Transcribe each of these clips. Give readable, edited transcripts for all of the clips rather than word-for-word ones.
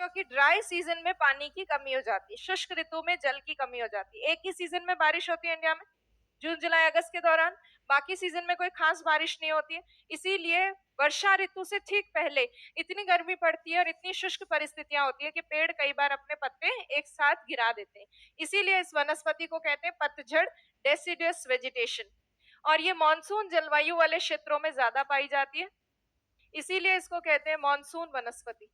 क्योंकि dry season में पानी की कमी हो जाती है, शुष्क ऋतु में जल की कमी हो जाती है। एक ही सीजन में बारिश होती है इंडिया में, जून जुलाई अगस्त के दौरान, बाकी सीजन में कोई खास बारिश नहीं होती है। इसीलिए वर्षा ऋतु से ठीक पहले इतनी गर्मी पड़ती है और इतनी शुष्क परिस्थितियां होती है कि पेड़ कई बार अपने पत्ते एक साथ गिरा देते हैं। इसीलिए इस वनस्पति को कहते हैं पतझड़ डेसिडुअस वेजिटेशन, और ये मानसून जलवायु वाले क्षेत्रों में ज्यादा पाई जाती है, इसीलिए इसको कहते हैं मानसून वनस्पति।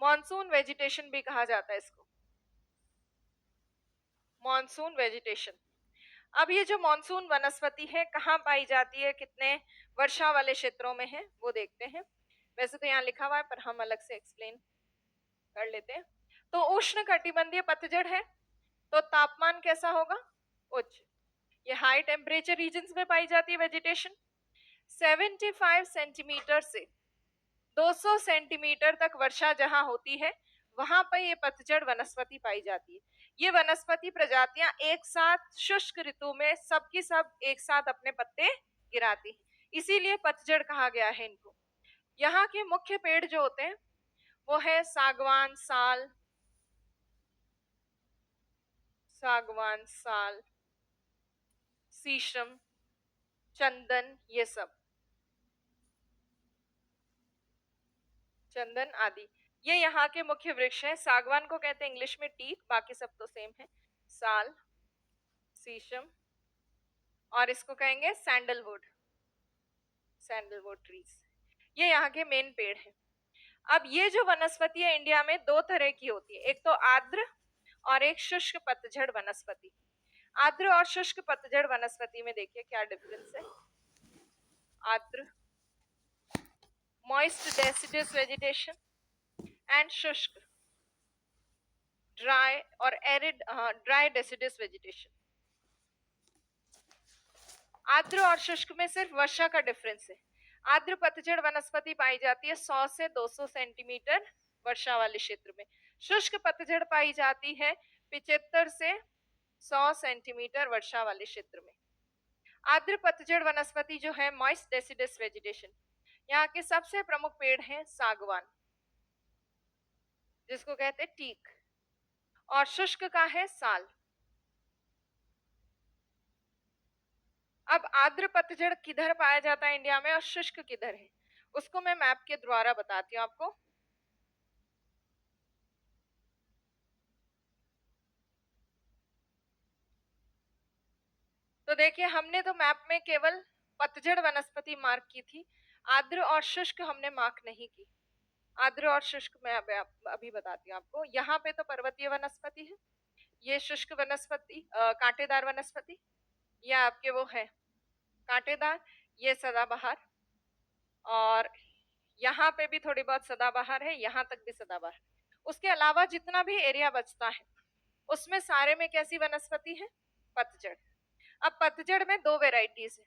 मानसून वेजिटेशन भी कहा जाता है इसको, मानसून वेजिटेशन। अब ये जो मानसून वनस्पति है कहाँ पाई जाती है, कितने वर्षा वाले क्षेत्रों में है, वो देखते हैं। वैसे तो यहाँ लिखा हुआ है पर हम अलग से एक्सप्लेन कर लेते हैं। तो उष्ण कटिबंधीय पतझड़ है, तो तापमान कैसा होगा, उच्च। ये हाई टेम्परेचर रीजन्स में पाई जाती है वेजिटेशन। 75 सेंटीमीटर से 200 सेंटीमीटर तक वर्षा जहां होती है वहां पर ये पतझड़ वनस्पति पाई जाती है। ये वनस्पति प्रजातियां एक साथ शुष्क ऋतु में सबकी सब एक साथ अपने पत्ते गिराती हैं, इसीलिए पतझड़ कहा गया है इनको। यहाँ के मुख्य पेड़ जो होते हैं वो है सागवान, साल, शीशम, चंदन, ये सब, चंदन आदि, ये यहाँ के मुख्य वृक्ष हैं। सागवान को कहते हैं इंग्लिश में टीक, बाकी सब तो सेम है, साल, शीशम, और इसको कहेंगे सैंडलवुड, सैंडलवुड ट्रीज। ये यहाँ के मेन पेड़ हैं। अब ये जो वनस्पति है इंडिया में दो तरह की होती है, एक तो आर्द्र और एक शुष्क पतझड़ वनस्पति। आर्द्र और शुष्क पतझड़ वनस्पति में देखिए क्या डिफरेंस है। आर्द्र मॉइस्ट डेसिडस वेजिटेशन एंड शुष्क ड्राई और एरिड ड्राई डेसिडस वेजिटेशन। आर्द्र और शुष्क में सिर्फ वर्षा का डिफरेंस है। आर्द्र पतझड़ वनस्पति पाई जाती है 100 से 200 सेंटीमीटर वर्षा वाले क्षेत्र में। शुष्क पतझड़ पाई जाती है 75 से 100 सेंटीमीटर वर्षा वाले क्षेत्र में। आर्द्र पतझड़ वनस्पति जो है मॉइस्ट डेसिडस वेजिटेशन, यहाँ के सबसे प्रमुख पेड़ हैं सागवान, जिसको कहते हैं टीक, और शुष्क का है साल। अब आर्द्र पतझड़ किधर पाया जाता है इंडिया में और शुष्क किधर है, उसको मैं मैप के द्वारा बताती हूँ आपको। तो देखिए हमने तो मैप में केवल पतझड़ वनस्पति मार्क की थी, आर्द्र और शुष्क हमने मार्क नहीं की। आर्द्र और शुष्क मैं अभी बताती हूँ आपको। यहाँ पे तो पर्वतीय वनस्पति है, ये शुष्क वनस्पति कांटेदार वनस्पति, ये आपके वो है कांटेदार, ये सदाबहार, और यहाँ पे भी थोड़ी बहुत सदाबहार है, यहाँ तक भी सदाबहार। उसके अलावा जितना भी एरिया बचता है उसमें सारे में कैसी वनस्पति है, पतझड़। अब पतझड़ में दो वेराइटीज है,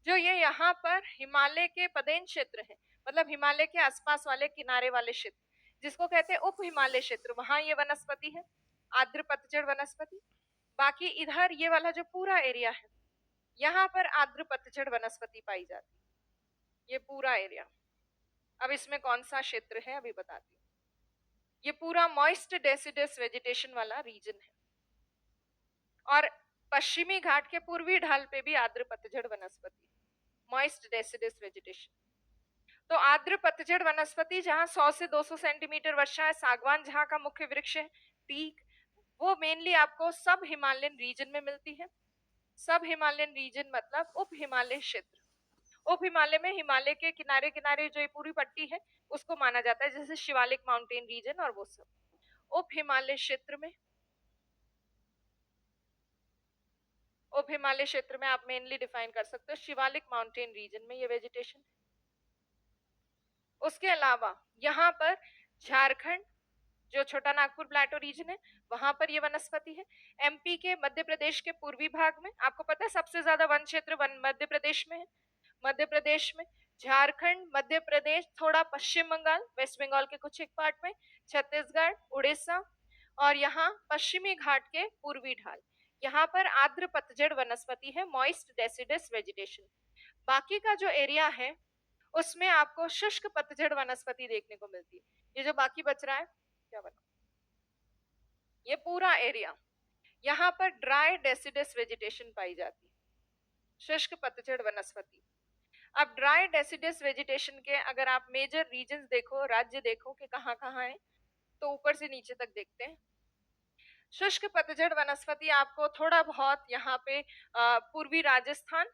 जो ये यहाँ पर हिमालय के पदेन क्षेत्र है, मतलब हिमालय के आसपास वाले किनारे वाले क्षेत्र, जिसको कहते हैं उप हिमालय क्षेत्र, वहां ये वनस्पति है आर्द्र पतझड़ वनस्पति। बाकी इधर ये वाला जो पूरा एरिया है यहाँ पर आर्द्र पतझड़ वनस्पति पाई जाती है, ये पूरा एरिया। अब इसमें कौन सा क्षेत्र है अभी बताती हूँ। ये पूरा मॉइस्ट डेसिडस वेजिटेशन वाला रीजन है, और पश्चिमी घाट के पूर्वी ढाल पे भी आर्द्र पतझड़ वनस्पति, मॉइस्ट डेसिडस वेजिटेशन। तो आर्द्र पतझड़ वनस्पति जहाँ 100 से 200 सेंटीमीटर वर्षा है, सागवान जहाँ का मुख्य वृक्ष है, टीक, वो मेनली आपको सब हिमालयन रीजन में मिलती है। सब हिमालयन रीजन मतलब उप हिमालय क्षेत्र। उप हिमालय में हिमालय के किनारे किनारे जो ये पूरी पट्टी है उसको माना जाता है, जैसे शिवालिक माउंटेन रीजन और वो सब। उप हिमालय क्षेत्र में, उप हिमालय क्षेत्र में आप मेनली डिफाइन कर सकते हो शिवालिक माउंटेन रीजन में ये वेजिटेशन। उसके अलावा यहाँ पर झारखंड जो छोटा नागपुर प्लेटो रीजन है वहां पर ये वनस्पति है। एमपी के मध्य प्रदेश के पूर्वी भाग में, आपको पता है सबसे ज्यादा वन क्षेत्र वन मध्य प्रदेश में है, मध्य प्रदेश में, झारखंड, मध्य प्रदेश, थोड़ा पश्चिम बंगाल, वेस्ट बंगाल के कुछ एक पार्ट में, छत्तीसगढ़, उड़ीसा, और यहाँ पश्चिमी घाट के पूर्वी ढाल, यहाँ पर आर्द्र पतझड़ वनस्पति है, मॉइस्ट डेसिडस वेजिटेशन। बाकी का जो एरिया है उसमें आपको शुष्क पतझड़ वनस्पति देखने को मिलती है। ये जो बाकी बच रहा है क्या बना, ये पूरा एरिया, यहाँ पर ड्राई डेसिडस वेजिटेशन पाई जाती है, शुष्क पतझड़ वनस्पति। अब ड्राई डेसिडस वेजिटेशन के अगर आप मेजर रीजन्स देखो, राज्य देखो कि कहाँ कहाँ है, तो ऊपर से नीचे तक देखते हैं। शुष्क पतझड़ वनस्पति आपको थोड़ा बहुत यहाँ पे पूर्वी राजस्थान,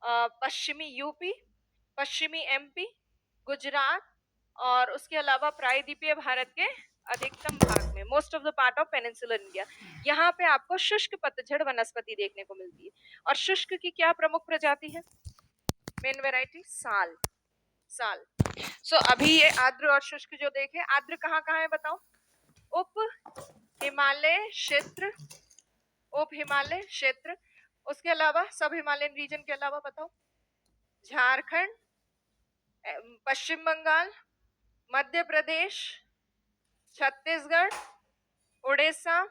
पश्चिमी यूपी, पश्चिमी एमपी, गुजरात और उसके अलावा प्रायद्वीपीय भारत के अधिकतम भाग में, most of the part of peninsular India, यहाँ पे आपको शुष्क पतझड़ वनस्पति देखने को मिलती है। और शुष्क की क्या प्रमुख प्रजाति है, मेन वेराइटी साल, साल। सो अभी ये आर्द्र और शुष्क जो देखे, आर्द्र कहाँ कहाँ है बताओ, उप हिमालय क्षेत्र, उप हिमालय क्षेत्र, उसके अलावा सब हिमालयन रीजन के अलावा बताओ, झारखंड, पश्चिम बंगाल, मध्य प्रदेश, छत्तीसगढ़, उड़ीसा,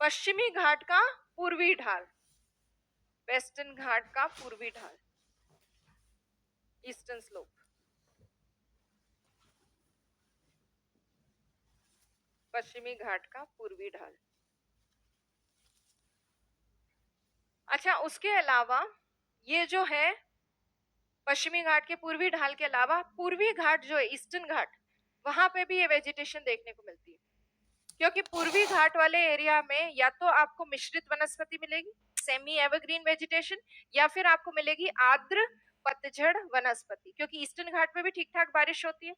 पश्चिमी घाट का पूर्वी ढाल, वेस्टर्न घाट का पूर्वी ढाल, ईस्टर्न स्लोप, पश्चिमी घाट का पूर्वी ढाल। अच्छा, उसके अलावा ये जो है पश्चिमी घाट के पूर्वी ढाल के अलावा पूर्वी घाट जो है ईस्टर्न घाट, वहां पे भी ये वेजिटेशन देखने को मिलती है, क्योंकि पूर्वी घाट वाले एरिया में या तो आपको मिश्रित वनस्पति मिलेगी, सेमी एवरग्रीन वेजिटेशन, या फिर आपको मिलेगी आर्द्र पतझड़ वनस्पति, क्योंकि ईस्टर्न घाट पे भी ठीक ठाक बारिश होती है,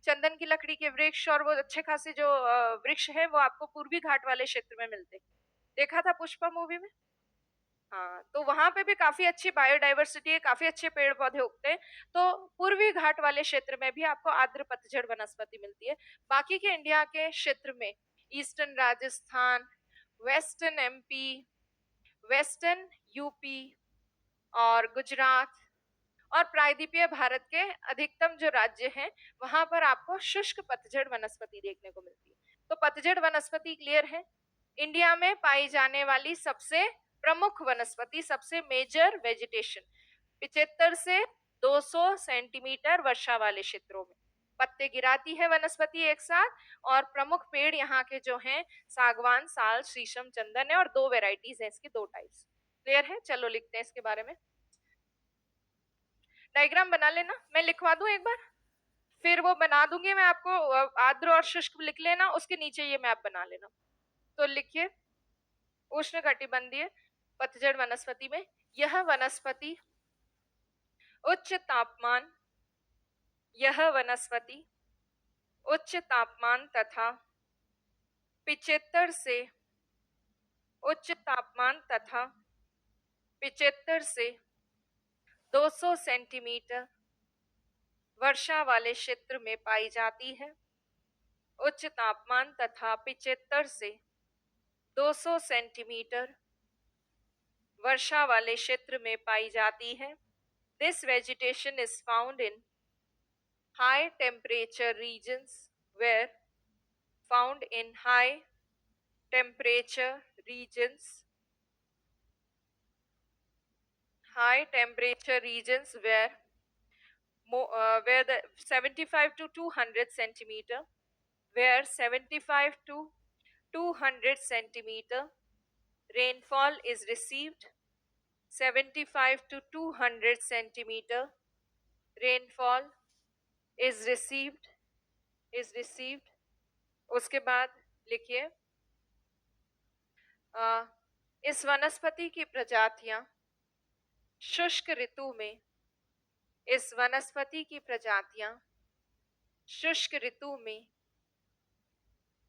चंदन की लकड़ी के वृक्ष और वो अच्छे खासे जो वृक्ष है वो आपको पूर्वी घाट वाले क्षेत्र में मिलते हैं। देखा था पुष्पा मूवी में, हाँ, तो वहां पे भी काफी अच्छी बायोडाइवर्सिटी है, काफी अच्छे पेड़ पौधे उगते हैं। तो पूर्वी घाट वाले क्षेत्र में भी आपको आर्द्र पतझड़ वनस्पति मिलती है। बाकी के इंडिया के क्षेत्र में eastern Rajasthan, western MP, western UP और गुजरात और प्रायद्वीपीय भारत के अधिकतम जो राज्य हैं वहां पर आपको शुष्क पतझड़ वनस्पति देखने को मिलती है। तो पतझड़ वनस्पति क्लियर है, इंडिया में पाई जाने वाली सबसे प्रमुख वनस्पति, सबसे मेजर वेजिटेशन, 75 से 200 सेंटीमीटर वर्षा वाले क्षेत्रों में पत्ते गिराती है वनस्पति एक साथ। और प्रमुख पेड़ यहाँ के जो हैं सागवान, साल, शीशम, चंदन है और दो वेराइटीज है इसकी, दो टाइप्स। क्लियर है, चलो लिखते हैं इसके बारे में। डायग्राम बना लेना, मैं लिखवा दूं एक बार, फिर वो बना दूंगी मैं आपको, आर्द्र और शुष्क लिख लेना, उसके नीचे ये मैप बना लेना। तो लिखिए, उष्णकटिबंधीय पतझड़ वनस्पति में यह वनस्पति उच्च तापमान, यह वनस्पति उच्च तापमान तथा 75 से उच्च तापमान तथा 75 से 200 सेंटीमीटर वर्षा वाले क्षेत्र में पाई जाती है। उच्च तापमान तथा 75 से 200 सेंटीमीटर वर्षा वाले क्षेत्र में पाई जाती है। This vegetation is found in high temperature regions where found in high temperature regions, high temperature regions where the 75 to 200 centimeter, where 75 to 200 centimeter rainfall is received, 75 to 200 centimeter rainfall is received। उसके बाद लिखिए, इस वनस्पति की प्रजातियां शुष्क ऋतु में, इस वनस्पति की प्रजातियां शुष्क ऋतु में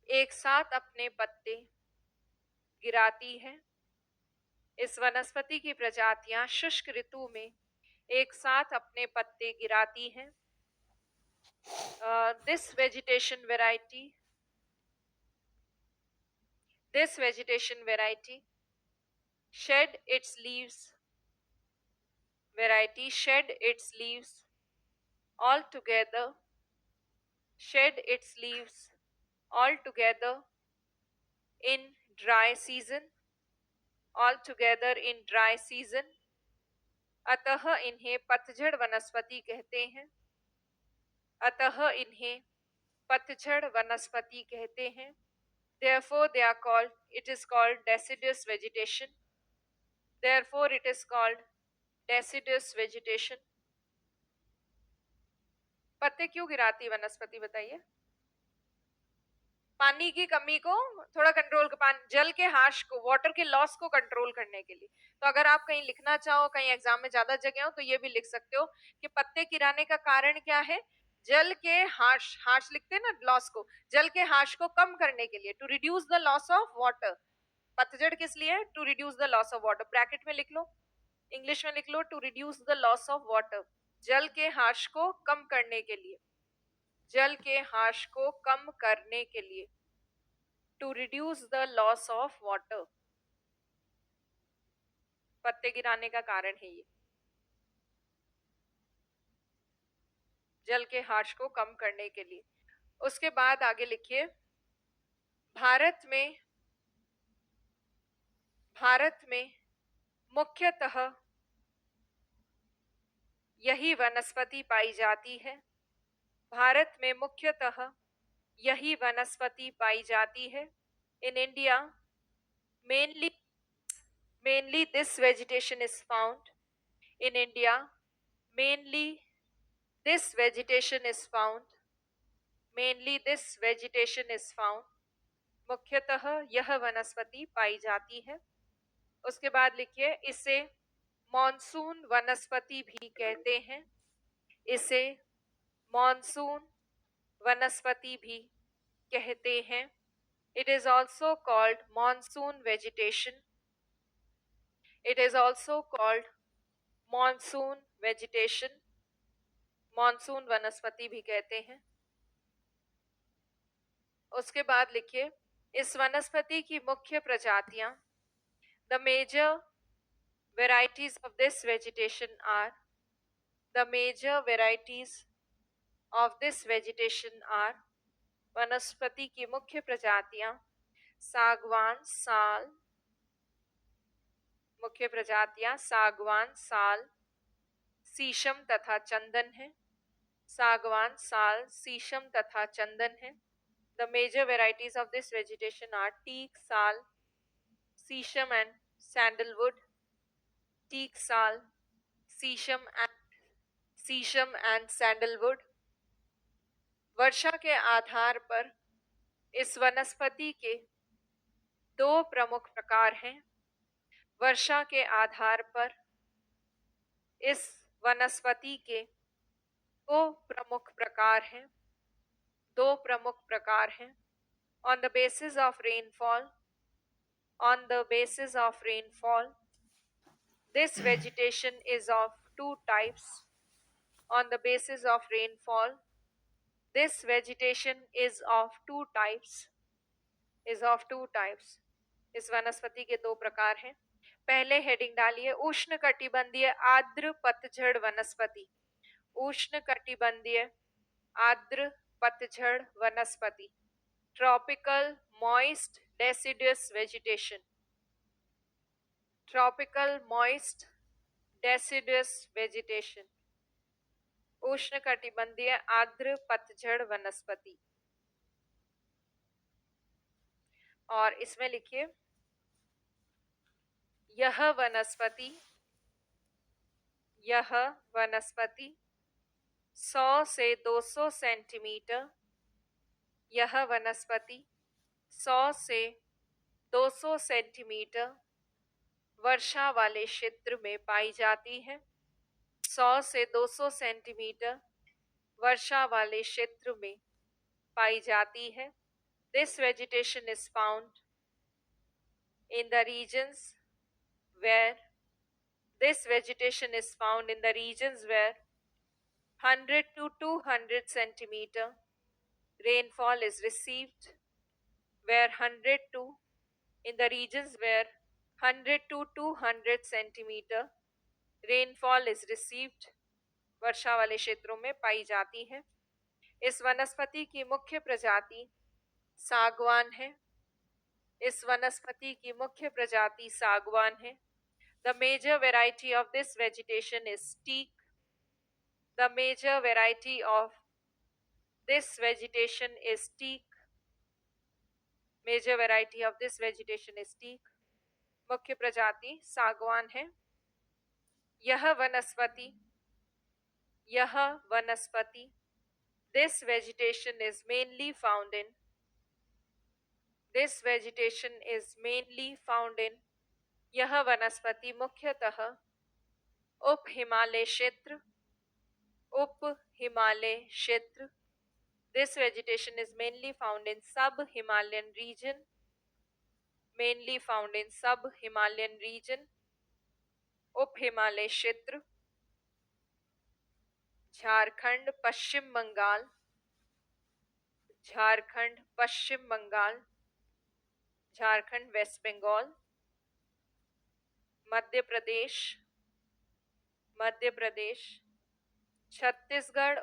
एक साथ अपने पत्ते गिराती है। इस वनस्पति की प्रजातियां शुष्क ऋतु में एक साथ अपने पत्ते गिराती हैं। This vegetation variety shed its leaves altogether, shed its leaves altogether in dry season, altogether in dry season, अतः इन्हें पतझड़ वनस्पति कहते हैं। अतः इन्हें पतझड़ वनस्पति कहते हैं। Therefore they are called, it is called deciduous vegetation. Therefore it is called deciduous vegetation. पत्ते क्यों गिराती वनस्पति बताइए? पानी की कमी को थोड़ा कंट्रोल, जल के हाश को, वाटर के लॉस को कंट्रोल करने के लिए। तो अगर आप कहीं लिखना चाहो, कहीं एग्जाम में ज्यादा जगह हो, तो ये भी लिख सकते हो कि पत्ते गिराने का कारण क्या है? जल के हाश, हाश लिखते हैं ना लॉस को, जल के हाश को कम करने के लिए, to reduce the loss of water. पतझड़ किस लिए? To reduce the loss of water. Bracket में लिख लो, इंग्लिश में लिख लो, to reduce the loss of water, जल के हाश को कम करने के लिए, जल के हाश को कम करने के लिए, to reduce the loss of water. पत्ते गिराने का कारण है ये, जल के हाश को कम करने के लिए। उसके बाद आगे लिखिए, भारत में मुख्यतः यही वनस्पति पाई जाती है। भारत में मुख्यतः यही वनस्पति पाई जाती है। In India mainly this vegetation is found. In India mainly this vegetation is found. Mainly this vegetation is found. मुख्यतः यह वनस्पति पाई जाती है। उसके बाद लिखिए, इसे मॉनसून वनस्पति भी कहते हैं। इसे मॉनसून वनस्पति भी कहते हैं। It is also called monsoon vegetation. It is also called monsoon vegetation. Monsoon वनस्पति भी कहते हैं। उसके बाद लिखिए, इस वनस्पति की मुख्य प्रजातियां, the major varieties of this vegetation are, the major varieties of this vegetation are, वनस्पति की मुख्य प्रजातियां सागवान, साल, मुख्य प्रजातियां सागवान, साल, शीशम तथा चंदन है। सागवान, साल, शीशम तथा चंदन है। The major varieties of this vegetation are teak, sal, sesham and sandalwood. Teak, sal, sesham and sandalwood. वर्षा के आधार पर इस वनस्पति के दो प्रमुख प्रकार हैं। वर्षा के आधार पर इस वनस्पति के दो प्रमुख प्रकार हैं। दो प्रमुख प्रकार हैं। On the basis of rainfall, on the basis of rainfall, this vegetation is of two types. On the basis of rainfall, this vegetation is of two types. Is of two types. इस वनस्पति के दो प्रकार हैं। पहले heading डालिए, उष्णकटिबंधीय आर्द्र पतझड़ वनस्पति। उष्णकटिबंधीय आर्द्र पतझड़ वनस्पति, tropical moist deciduous vegetation. Tropical moist deciduous vegetation. उष्णकटिबंधीय आर्द्र पतझड़ वनस्पति। और इसमें लिखिए, यह वनस्पति 100 से 200 सेंटीमीटर, यह वनस्पति 100 से 200 सेंटीमीटर वर्षा वाले क्षेत्र में पाई जाती है। 100 से 200 सेंटीमीटर वर्षा वाले क्षेत्र में पाई जाती है। This vegetation is found in the regions where 100 to 200 centimeter rainfall is received, where 100 to, in the regions where 100 to 200 centimeter rainfall is received, वर्षा वाले क्षेत्रों में पाई जाती है। इस वनस्पति की मुख्य प्रजाति सागवान है। इस वनस्पति की मुख्य प्रजाति सागवान है। The major variety of this vegetation is teak. The major variety of This vegetation is teak. Major variety of this vegetation is teak. मुख्य प्रजाति सागवान है. यह वनस्पति this vegetation is mainly found in यह वनस्पति मुख्यतः उप हिमालय क्षेत्र this vegetation is mainly found in sub-Himalayan region उप हिमालय क्षेत्र झारखंड पश्चिम बंगाल झारखंड वेस्ट बंगाल मध्य प्रदेश छत्तीसगढ़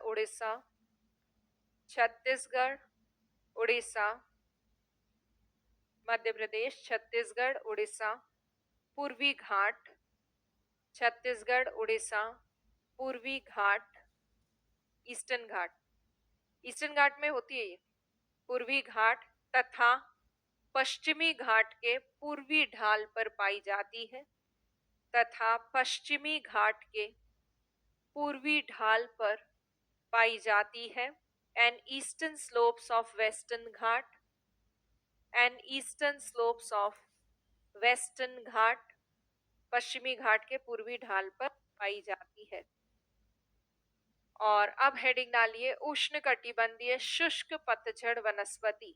उड़ीसा मध्य प्रदेश छत्तीसगढ़ उड़ीसा पूर्वी घाट छत्तीसगढ़ उड़ीसा पूर्वी घाट ईस्टर्न घाट में होती है ये पूर्वी घाट तथा पश्चिमी घाट के पूर्वी ढाल पर पाई जाती है तथा पश्चिमी घाट के पूर्वी ढाल पर पाई जाती है and eastern slopes of western Ghat पश्चिमी घाट के पूर्वी ढाल पर पाई जाती है. और अब हेडिंग डालिए उष्णकटिबंधीय शुष्क पतझड़ वनस्पति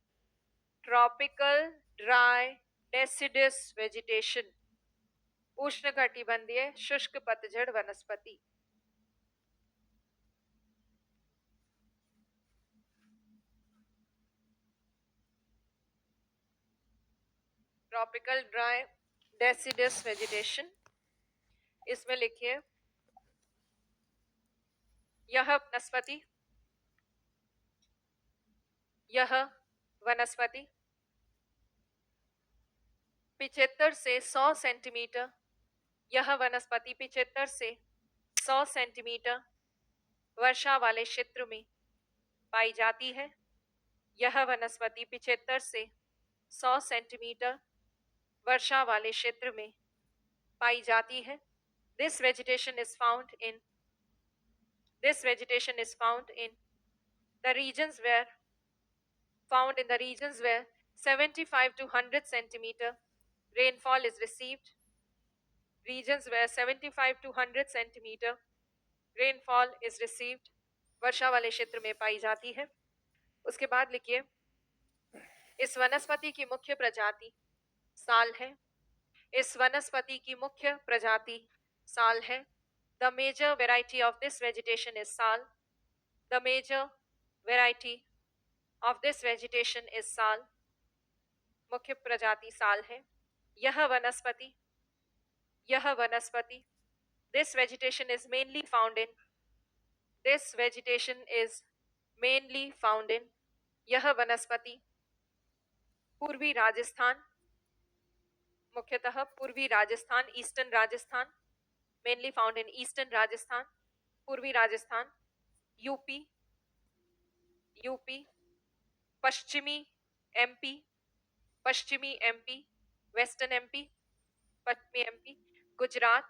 ट्रॉपिकल ड्राई डेसिडस वेजिटेशन उष्णकटिबंधीय शुष्क पतझड़ वनस्पति. ट्रॉपिकल ड्राई डेसिडस वेजिटेशन इसमें लिखिए यह वनस्पति 75 से 100 सेंटीमीटर यह वनस्पति 75 से 100 सेंटीमीटर वर्षा वाले क्षेत्र में पाई जाती है. यह वनस्पति 75 से 100 सेंटीमीटर वर्षा वाले क्षेत्र में पाई जाती है. This vegetation is found in the regions where 75 to 100 centimeter rainfall is received. वर्षा वाले क्षेत्र में पाई जाती है. उसके बाद लिखिए इस वनस्पति की मुख्य प्रजाति साल है. The major variety of this vegetation is साल. मुख्य प्रजाति साल है. यह वनस्पति this vegetation is mainly found in यह वनस्पति पूर्वी राजस्थान मुख्यतः पूर्वी Rajasthan eastern Rajasthan mainly found in eastern Rajasthan पूर्वी राजस्थान यूपी पश्चिमी एमपी वेस्टर्न एमपी पश्चिमी एमपी गुजरात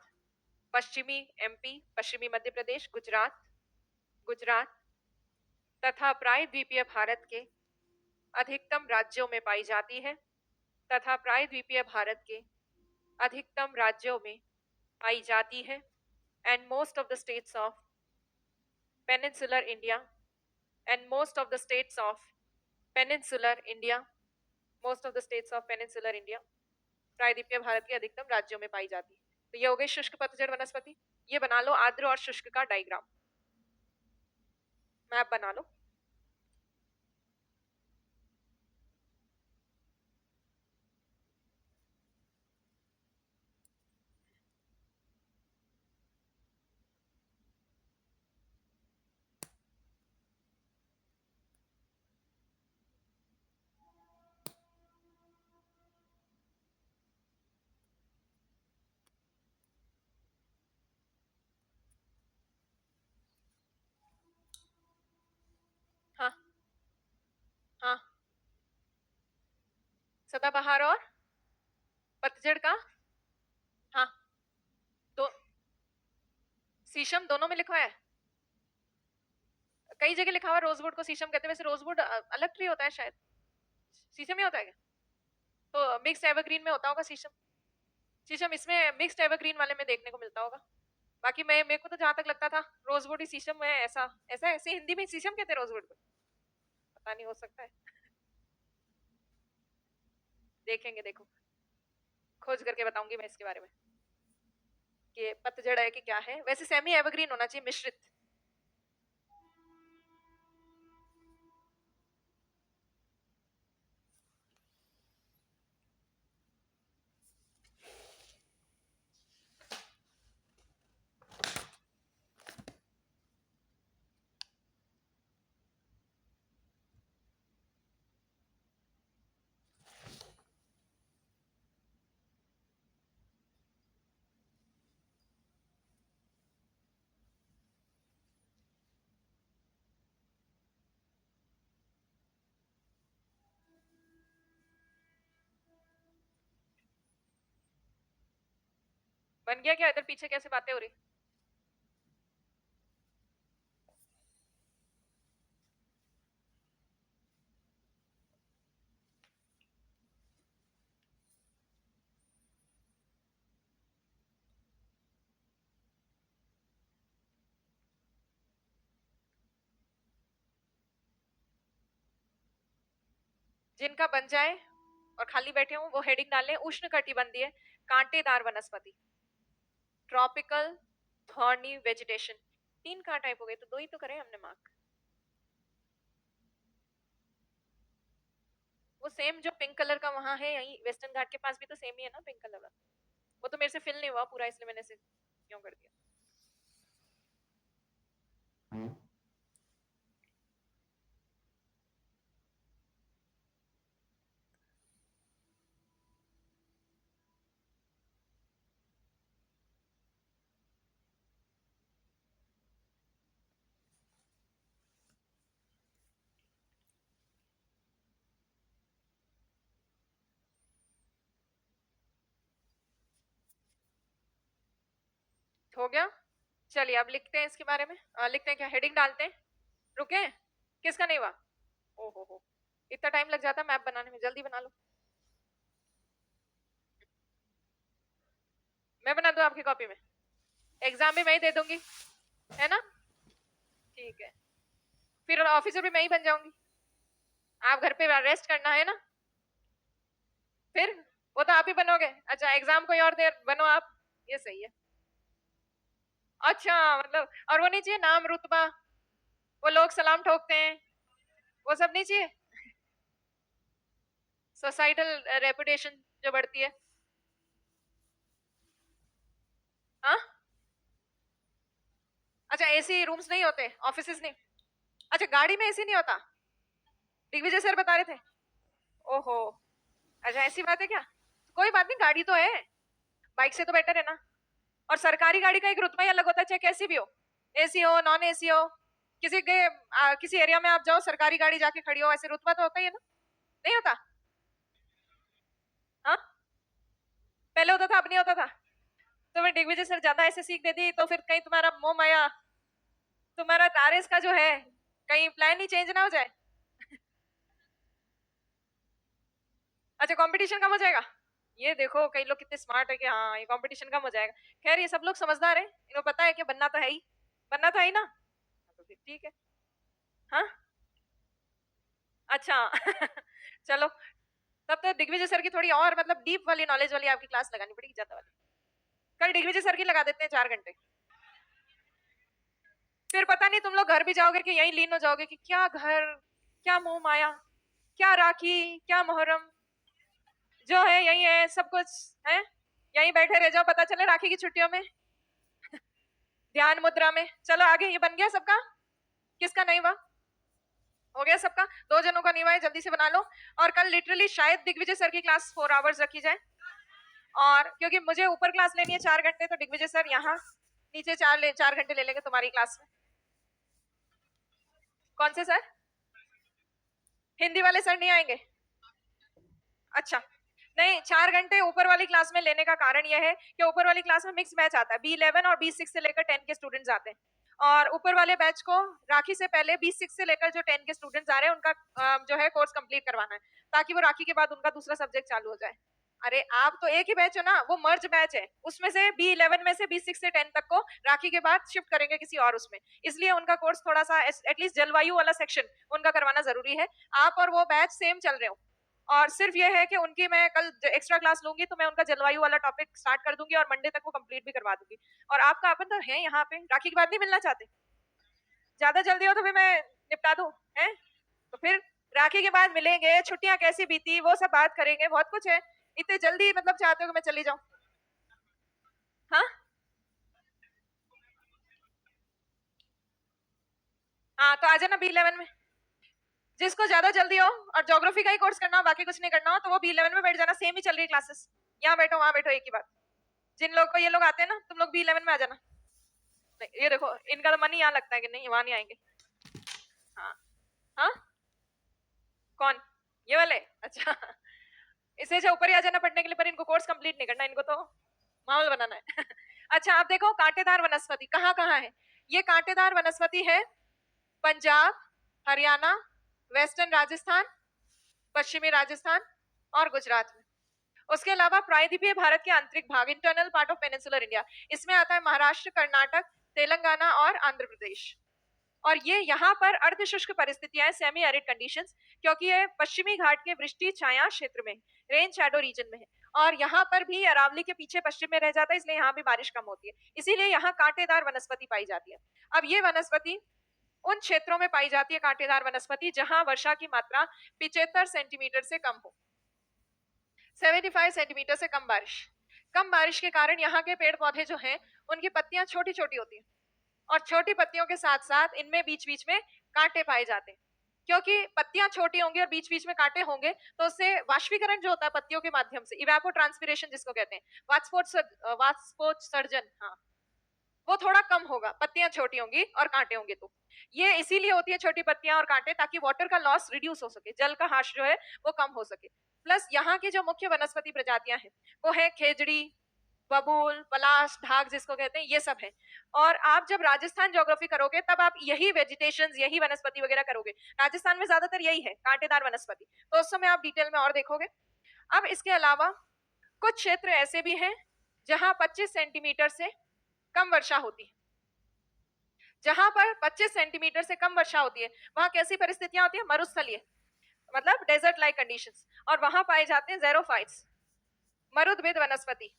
पश्चिमी मध्य प्रदेश गुजरात तथा प्रायद्वीपीय भारत के अधिकतम राज्यों में पाई जाती है and most of the states of peninsular India प्रायद्वीपीय भारत के अधिकतम राज्यों में पाई जाती है. तो ये हो गई शुष्क पतझड़ वनस्पति. ये बना लो आर्द्र और शुष्क का डायग्राम मैप बना लो. सदाबहार और पतझड़ का, हाँ, दो, शीशम दोनों में लिखा है, कई जगह लिखा हुआ रोजवुड को शीशम कहते हैं, वैसे रोजवुड अलग ट्री होता है शायद, शीशम ही होता है क्या? तो मिक्स एवरग्रीन में होता होगा शीशम, शीशम इसमें मिक्स्ड एवरग्रीन वाले में देखने को मिलता होगा। बाकी मेरे को तो जहां तक लगता था रोजवुड ही शीशम है, ऐसा ऐसा ऐसे हिंदी में शीशम कहते हैं रोजवुड को, पता नहीं, हो सकता है, देखेंगे, देखो खोज करके बताऊंगी मैं इसके बारे में कि पतझड़ है कि क्या है। वैसे सेमी एवरग्रीन होना चाहिए, मिश्रित। बन गया क्या? इधर पीछे कैसे बातें हो रही? जिनका बन जाए और खाली बैठे हूं वो हेडिंग डालें, उष्ण कटिबंधीय कांटेदार वनस्पति, ट्रॉपिकल थॉर्नी वेजिटेशन। 3 कहाँ टाइप हो गए, तो 2 ही तो करे हमने मार्क। वो सेम जो पिंक कलर का वहां है, यही वेस्टर्न घाट के पास भी तो सेम ही है ना पिंक कलर का, वो तो मेरे से फिल नहीं हुआ पूरा, इसलिए मैंने से क्यों कर दिया। हो गया, चलिए अब लिखते हैं इसके बारे में, लिखते हैं क्या, हेडिंग डालते हैं, रुके, किसका नहीं हुआ? ओ हो, इतना टाइम लग जाता मैप बनाने में, जल्दी बना लो। मैं बना दूं आपकी कॉपी में, एग्जाम भी मैं ही दे दूंगी, है ना? ठीक है, फिर ऑफिसर भी मैं ही बन जाऊंगी, आप घर पे रेस्ट करना है ना, फिर वो तो आप ही बनोगे। अच्छा, एग्जाम कोई और दे बनो आप, ये सही है। अच्छा, मतलब और वो नहीं चाहिए नाम रुतबा, वो लोग सलाम ठोकते हैं, वो सब नहीं चाहिए, सोसाइटल रेपुटेशन जो बढ़ती है। हाँ, अच्छा, एसी रूम्स नहीं होते, ऑफिसेज नहीं, अच्छा गाड़ी में एसी नहीं होता, दिग्विजय सर बता रहे थे। ओहो, अच्छा ऐसी बात है क्या? कोई बात नहीं, गाड़ी तो है, बाइक से तो बेटर है ना। और सरकारी गाड़ी का एक रुतबा ही अलग होता है, चाहे कैसी भी हो, एसी हो नॉन एसी हो, किसी के किसी एरिया में आप जाओ सरकारी गाड़ी जाके खड़ी हो, ऐसे रुतबा तो होता ही है ना, नहीं होता? हाँ, पहले होता था, अब नहीं होता था? तो मैं दिग्विजय सर ज्यादा ऐसे सीख देती तो फिर कहीं तुम्हारा मोह माया, तुम्हारा तारेस का जो है, कहीं प्लान ही चेंज ना हो जाए। अच्छा, कंपटीशन कम हो जाएगा, ये देखो कई लोग कितने स्मार्ट है कि हाँ ये कंपटीशन कम हो जाएगा। खैर ये सब लोग समझदार है, इनको पता है कि बनना तो है ही, बनना तो है ही ना, तो फिर ठीक है। हाँ, अच्छा चलो, तब तो दिग्विजय सर की थोड़ी और मतलब डीप वाली नॉलेज वाली आपकी क्लास लगानी पड़ेगी, ज्यादा वाली। कल दिग्विजय सर की लगा देते हैं 4 घंटे, फिर पता नहीं तुम लोग घर भी जाओगे कि यही लीन हो जाओगे कि क्या घर, क्या मोह माया, क्या राखी, क्या मुहर्रम, जो है यही है, सब कुछ है, यहीं बैठे रह जाओ, पता चले राखी की छुट्टियों में ध्यान मुद्रा में। चलो आगे, ये बन गया सबका, किसका नहीं हुआ? हो गया सबका, 2 जनों का नहीं हुआ है, जल्दी से बना लो। और कल लिटरली शायद दिग्विजय सर की क्लास 4 आवर्स रखी जाए, और क्योंकि मुझे ऊपर क्लास लेनी है 4 घंटे, तो दिग्विजय सर यहाँ नीचे 4 घंटे ले लेंगे तुम्हारी क्लास में। कौन से सर? हिंदी वाले सर नहीं आएंगे? अच्छा, नहीं 4 घंटे ऊपर वाली क्लास में लेने का कारण यह है कि ऊपर वाली क्लास में मिक्स बैच आता है, B11 और B6 से लेकर 10 के स्टूडेंट्स आते हैं, और ऊपर वाले बैच को राखी से पहले B6 से लेकर जो 10 के स्टूडेंट्स आ रहे हैं उनका जो है कोर्स कंप्लीट करवाना है, ताकि वो राखी के बाद उनका दूसरा सब्जेक्ट चालू हो जाए। अरे आप तो एक ही बैच हो ना, वो मर्ज बैच है, उसमें से B11 में से B6 से 10 तक को राखी के बाद शिफ्ट करेंगे किसी और उसमें, इसलिए उनका कोर्स थोड़ा सा एटलीस्ट जलवायु वाला सेक्शन उनका करवाना जरूरी है। आप और वो बैच सेम चल रहे हो, और सिर्फ ये है कि उनकी मैं कल एक्स्ट्रा क्लास लूंगी तो मैं उनका जलवायु वाला टॉपिक स्टार्ट कर दूंगी और मंडे तक वो कंप्लीट भी करवा दूंगी। और आपका अपन तो है यहाँ पे, राखी के बाद नहीं मिलना चाहते? ज्यादा जल्दी हो तो फिर मैं निपटा दूं, है तो फिर राखी के बाद मिलेंगे, छुट्टियां कैसी बीती वो सब बात करेंगे, बहुत कुछ है। इतने जल्दी मतलब चाहते हो कि मैं चली जाऊं? हाँ हाँ, तो आ जाना B11 में। जिसको ज्यादा जल्दी हो और ज्योग्राफी का ही कोर्स करना हो, बाकी कुछ नहीं करना हो, तो वो B11 में बैठ जाना, सेम ही चल रही है क्लासेस, यहाँ बैठो वहां बैठो एक ही बात। जिन लोग को ये लोग आते हैं ना, तुम लोग B11 में आ जाना। ये देखो इनका तो मन ही यहाँ लगता है कि नहीं वहां नहीं आएंगे। हाँ हाँ, कौन? ये वाले? अच्छा इसे जो ऊपर ही आ जाना पढ़ने के लिए, पर इनको कोर्स कंप्लीट नहीं करना, इनको तो माहौल बनाना है अच्छा आप देखो कांटेदार वनस्पति कहाँ कहाँ है। ये कांटेदार वनस्पति है पंजाब, हरियाणा, वेस्टर्न राजस्थान, पश्चिमी राजस्थान और गुजरात में। उसके अलावा प्रायद्वीपीय भारत के आंतरिक भाग, internal part of peninsular India, इसमें आता है महाराष्ट्र, कर्नाटक, तेलंगाना और आंध्र प्रदेश। और ये यहाँ पर अर्ध शुष्क परिस्थितियां, सेमी एरिड कंडीशंस, क्योंकि ये पश्चिमी घाट के वृष्टि छाया क्षेत्र में, रेन शैडो रीजन में है, और यहाँ पर भी अरावली के पीछे पश्चिम में रह जाता है, इसलिए यहाँ भी बारिश कम होती है, इसीलिए यहाँ कांटेदार वनस्पति पाई जाती है। अब ये वनस्पति उन क्षेत्रों में पाई जाती है, कांटेदार वनस्पति, जहां वर्षा की मात्रा 75 सेंटीमीटर से कम हो, 75 सेंटीमीटर से कम बारिश। कम बारिश के कारण यहाँ के पेड़ पौधे जो हैं उनकी पत्तियां छोटी छोटी होती हैं, और छोटी पत्तियों के साथ साथ इनमें बीच बीच में कांटे पाए जाते हैं, क्योंकि पत्तियां छोटी होंगी और बीच बीच में कांटे होंगे, तो उससे वाष्पीकरण जो होता है पत्तियों के माध्यम से, इवेपो ट्रांसपिरेशन जिसको कहते हैं, वाष्पोत्सर्जन, हाँ, वो थोड़ा कम होगा, पत्तियां छोटी होंगी और कांटे होंगे। तो ये इसीलिए होती है छोटी पत्तियां और कांटे, ताकि वाटर का लॉस रिड्यूस हो सके, जल का हाश जो है वो कम हो सके। प्लस यहाँ की जो मुख्य वनस्पति प्रजातियां हैं वो है खेजड़ी, बबूल, पलाश, ढाक जिसको कहते हैं, ये सब है। और आप जब राजस्थान ज्योग्राफी करोगे तब आप यही वेजिटेशन, यही वनस्पति वगैरह करोगे, राजस्थान में ज्यादातर यही है कांटेदार वनस्पति, तो उस समय आप डिटेल में और देखोगे। अब इसके अलावा कुछ क्षेत्र ऐसे भी हैं जहां 25 सेंटीमीटर से कम वर्षा होती है। जहां पर 25 सेंटीमीटर से कम वर्षा होती है वहां कैसी परिस्थितियां होती है? मरुस्थलीय, मतलब डेजर्ट लाइक कंडीशंस, और वहां पाए जाते हैं जेरोफाइट्स, मरुद्भिद वनस्पति।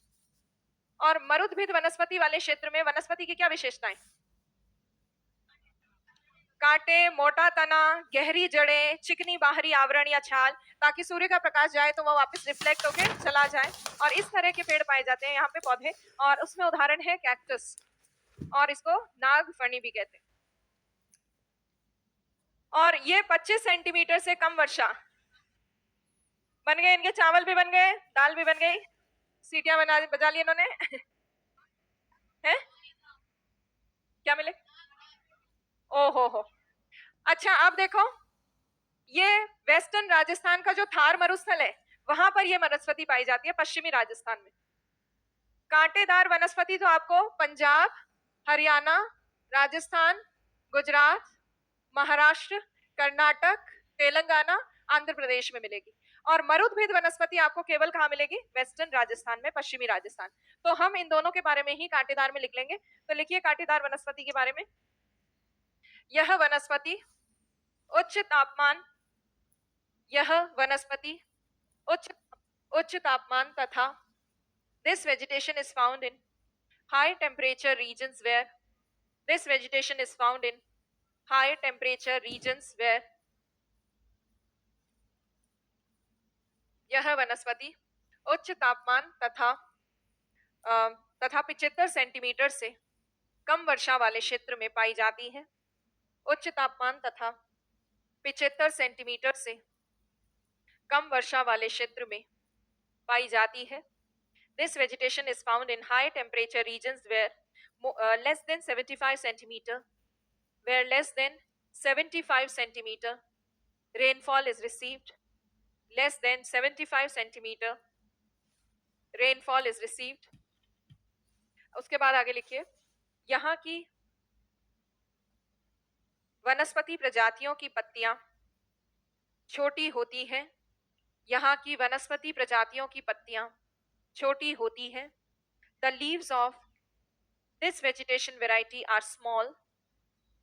और मरुद्भिद वनस्पति वाले क्षेत्र में वनस्पति की क्या विशेषताएं? कांटे, मोटा तना, गहरी जड़ें, चिकनी बाहरी आवरण या छाल, ताकि सूर्य का प्रकाश जाए तो वह वापस रिफ्लेक्ट होकर चला जाए, और इस तरह के पेड़ पाए जाते हैं यहाँ पे पौधे, और उसमें उदाहरण है कैक्टस, और इसको नागफनी भी कहते हैं। और ये 25 सेंटीमीटर से कम वर्षा, बन गए इनके, चावल भी बन गए, दाल भी बन गई, सीटियां बजा ली इन्होंने हैं? क्या मिले? ओ हो। अच्छा आप देखो, ये वेस्टर्न राजस्थान का जो थार मरुस्थल है वहां पर ये वनस्पति पाई जाती है, पश्चिमी राजस्थान में। कांटेदार वनस्पति तो आपको पंजाब, हरियाणा, राजस्थान, गुजरात, महाराष्ट्र, कर्नाटक, तेलंगाना, आंध्र प्रदेश में मिलेगी। और मरुद्भिद वनस्पति आपको केवल कहाँ मिलेगी? वेस्टर्न राजस्थान में, पश्चिमी राजस्थान। तो हम इन दोनों के बारे में ही कांटेदार में लिख लेंगे। तो लिखिए कांटेदार वनस्पति के बारे में, यह वनस्पति उच्च तापमान, यह वनस्पति उच्च उच्च तापमान तथा, this vegetation is found in high temperature regions where, this vegetation is found in high temperature regions where, यह वनस्पति उच्च तापमान तथा 75 सेंटीमीटर से कम वर्षा वाले क्षेत्र में पाई जाती है। उच्च तापमान तथा 75 सेंटीमीटर से कम वर्षा वाले क्षेत्र में पाई जाती है। This vegetation is found in high temperature regions where less than 75 centimeter, where less than 75 centimeter rainfall is received, less than 75 centimeter rainfall is received. उसके बाद आगे लिखिए, यहाँ की वनस्पति प्रजातियों की पत्तियां छोटी होती हैं। यहाँ की वनस्पति प्रजातियों की पत्तियां छोटी होती हैं। The leaves of this vegetation variety are small.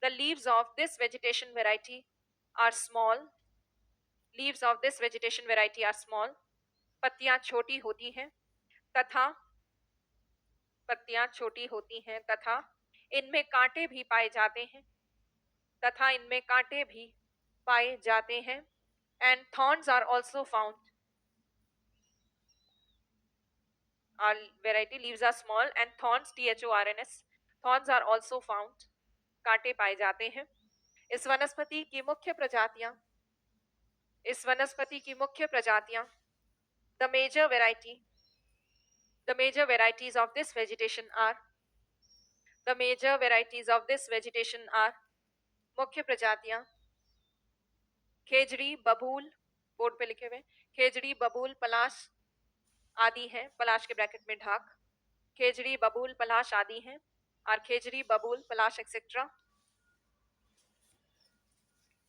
The leaves of this vegetation variety are small. Leaves of this vegetation variety are small. पत्तियां छोटी होती हैं तथा पत्तियां छोटी होती हैं तथा इनमें कांटे भी पाए जाते हैं तथा इनमें कांटे भी पाए जाते हैं. And thorns are also found. Our variety leaves are small and thorns, thorns, thorns are also found. कांटे पाए जाते हैं. इस वनस्पति की मुख्य प्रजातियां the major varieties of this vegetation are मुख्य प्रजातियां खेजड़ी, बबूल, बोर्ड पे लिखे हुए, खेजड़ी, बबूल, पलाश आदि हैं. पलाश के ब्रैकेट में ढाक. खेजड़ी, बबूल, पलाश आदि हैं. और खेजड़ी, बबूल, पलाश एक्सेट्रा,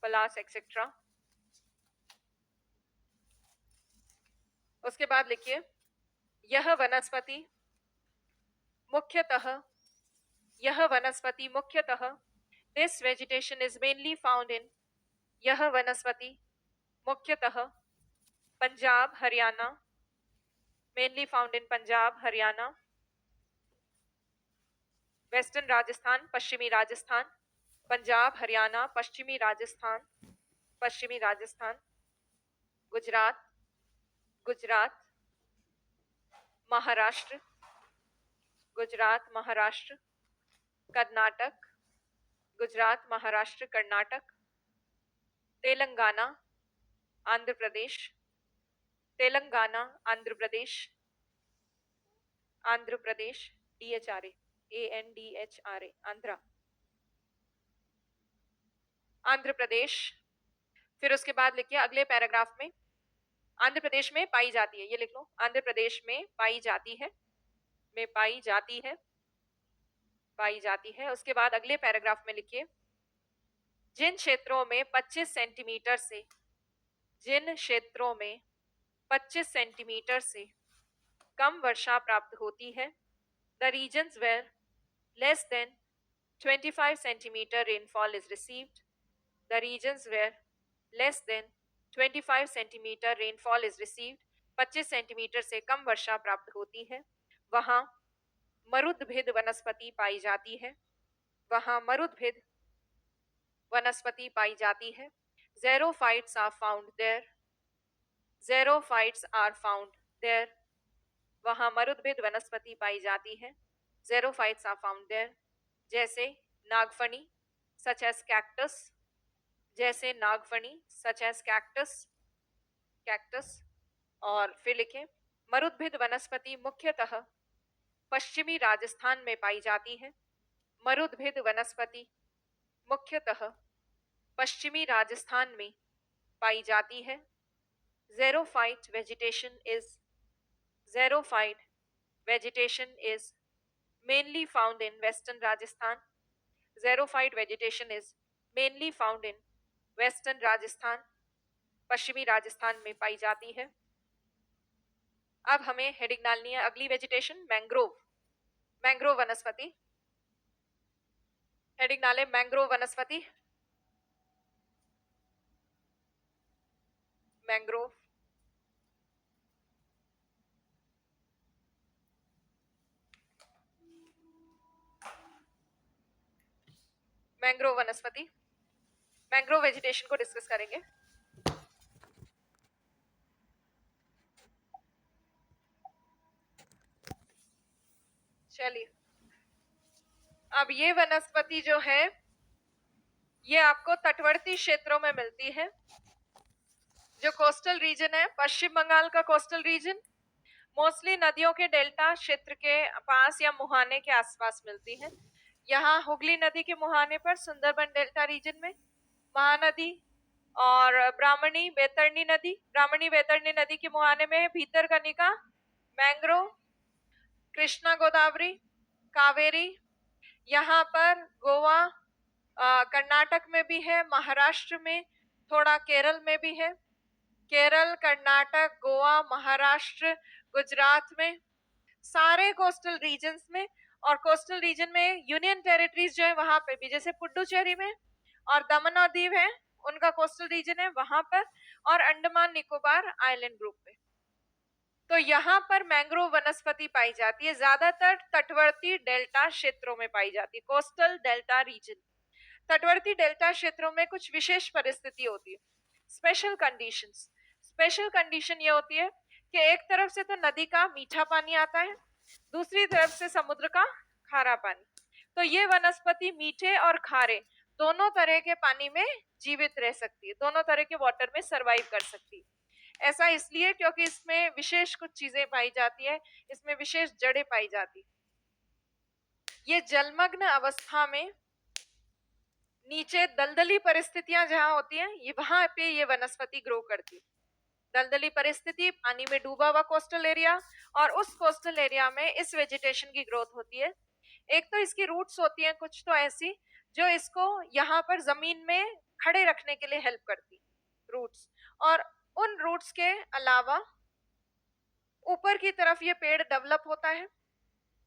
पलाश एक्सेट्रा. उसके बाद लिखिए, यह वनस्पति मुख्यतः this vegetation is mainly found in यह वनस्पति मुख्यतः Punjab, Haryana, mainly found in Punjab, Haryana, western Rajasthan, पश्चिमी राजस्थान, पंजाब, हरियाणा, पश्चिमी राजस्थान, गुजरात, महाराष्ट्र, कर्नाटक, तेलंगाना, आंध्र प्रदेश, DHRA, आंध्र प्रदेश. फिर उसके बाद लिखिए अगले पैराग्राफ में, आंध्र प्रदेश में पाई जाती है, ये लिख लो, आंध्र प्रदेश में पाई जाती है. उसके बाद अगले पैराग्राफ में लिखिए, जिन क्षेत्रों में 25 सेंटीमीटर से कम वर्षा प्राप्त होती है, the regions where less than 25 centimeter rainfall is received, the regions where less than 25 centimeter rainfall is received, 25 centimetre से कम वर्षा प्राप्त होती है, वहां मरुद्भिद वनस्पति पाई जाती है. Xerophytes are found there. वहां मरुद्भिद वनस्पति पाई जाती है. Xerophytes are found there. जैसे नागफनी, such as cactus. और फिर लिखें, मरुद्भिद वनस्पति मुख्यतः पश्चिमी राजस्थान में पाई जाती है. मरुद्भिद वनस्पति मुख्यतः पश्चिमी राजस्थान में पाई जाती है. Xerophyte vegetation is mainly found in western Rajasthan. Xerophyte vegetation is mainly found in western Rajasthan. पश्चिमी राजस्थान में पाई जाती है. अब हमें हेडिंग डालनी है अगली वेजिटेशन, मैंग्रोव वनस्पति. हेडिंग डालें मैंग्रोव वनस्पति. मैंग्रोव वनस्पति, मैंग्रोव वेजिटेशन को डिस्कस करेंगे. चलिए, अब ये वनस्पति जो है ये आपको तटवर्ती क्षेत्रों में मिलती है. जो कोस्टल रीजन है, पश्चिम बंगाल का कोस्टल रीजन, मोस्टली नदियों के डेल्टा क्षेत्र के पास या मुहाने के आसपास मिलती है. यहाँ हुगली नदी के मुहाने पर सुंदरबन डेल्टा रीजन में, महानदी और ब्राह्मणी बैतरणी नदी के मुहाने में है भीतरकनिका, मैंग्रोव, कृष्णा गोदावरी, कावेरी। यहाँ पर गोवा, कर्नाटक में भी है, महाराष्ट्र में, थोड़ा केरल में भी है। केरल, कर्नाटक, गोवा, महाराष्ट्र, गुजरात में, सारे कोस्टल रीजन्स में। और कोस्टल रीजन में यूनियन टेरिटरीज जो है वहां पे भी, जैसे पुडुचेरी में और दमन और दीव है, उनका कोस्टल रीजन है वहां पर, और अंडमान निकोबार आइलैंड ग्रुप पे। तो यहाँ पर मैंग्रोव वनस्पति पाई जाती है, ज्यादातर तटवर्ती डेल्टा क्षेत्रों में पाई जाती है, कोस्टल डेल्टा रीजन। तटवर्ती डेल्टा क्षेत्रों में कुछ विशेष परिस्थिति होती है, स्पेशल कंडीशंस। स्पेशल कंडीशन ये होती है कि एक तरफ से तो नदी का मीठा पानी आता है, दूसरी तरफ से समुद्र का खारा पानी। तो ये वनस्पति मीठे और खारे दोनों तरह के पानी में जीवित रह सकती है, दोनों तरह के वाटर में सरवाइव कर सकती है। ऐसा इसलिए क्योंकि इसमें विशेष कुछ चीजें पाई जाती है, इसमें विशेष जड़ें पाई जाती। ये जलमग्न अवस्था में नीचे दलदली परिस्थितियां जहां होती हैं, ये वहां पे ये वनस्पति ग्रो करती है। दलदली परिस्थिति, पानी में डूबा हुआ कोस्टल एरिया, और उस कोस्टल एरिया में इस वेजिटेशन की ग्रोथ होती है। एक तो इसकी रूट्स होती हैं कुछ तो ऐसी जो इसको यहाँ पर जमीन में खड़े रखने के लिए हेल्प करती, रूट्स। और उन रूट्स के अलावा ऊपर की तरफ ये पेड़ डेवलप होता है,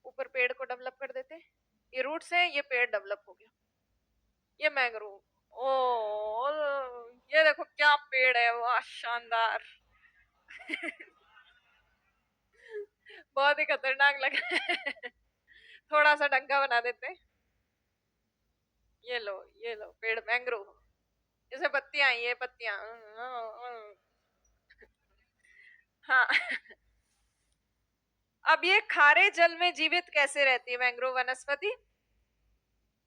ऊपर पेड़ को डेवलप कर देते हैं, ये रूट्स है, ये पेड़ डेवलप हो गया, ये मैंग्रोव। ओ, ये देखो क्या पेड़ है, वाह शानदार। बहुत ही खतरनाक लगा। थोड़ा सा डंका बना देते हैं। ये लो, ये लो पेड़ मैंग्रोव, जैसे पत्तियां, ये पत्तियां। हाँ। अब ये खारे जल में जीवित कैसे रहती है मैंग्रोव वनस्पति?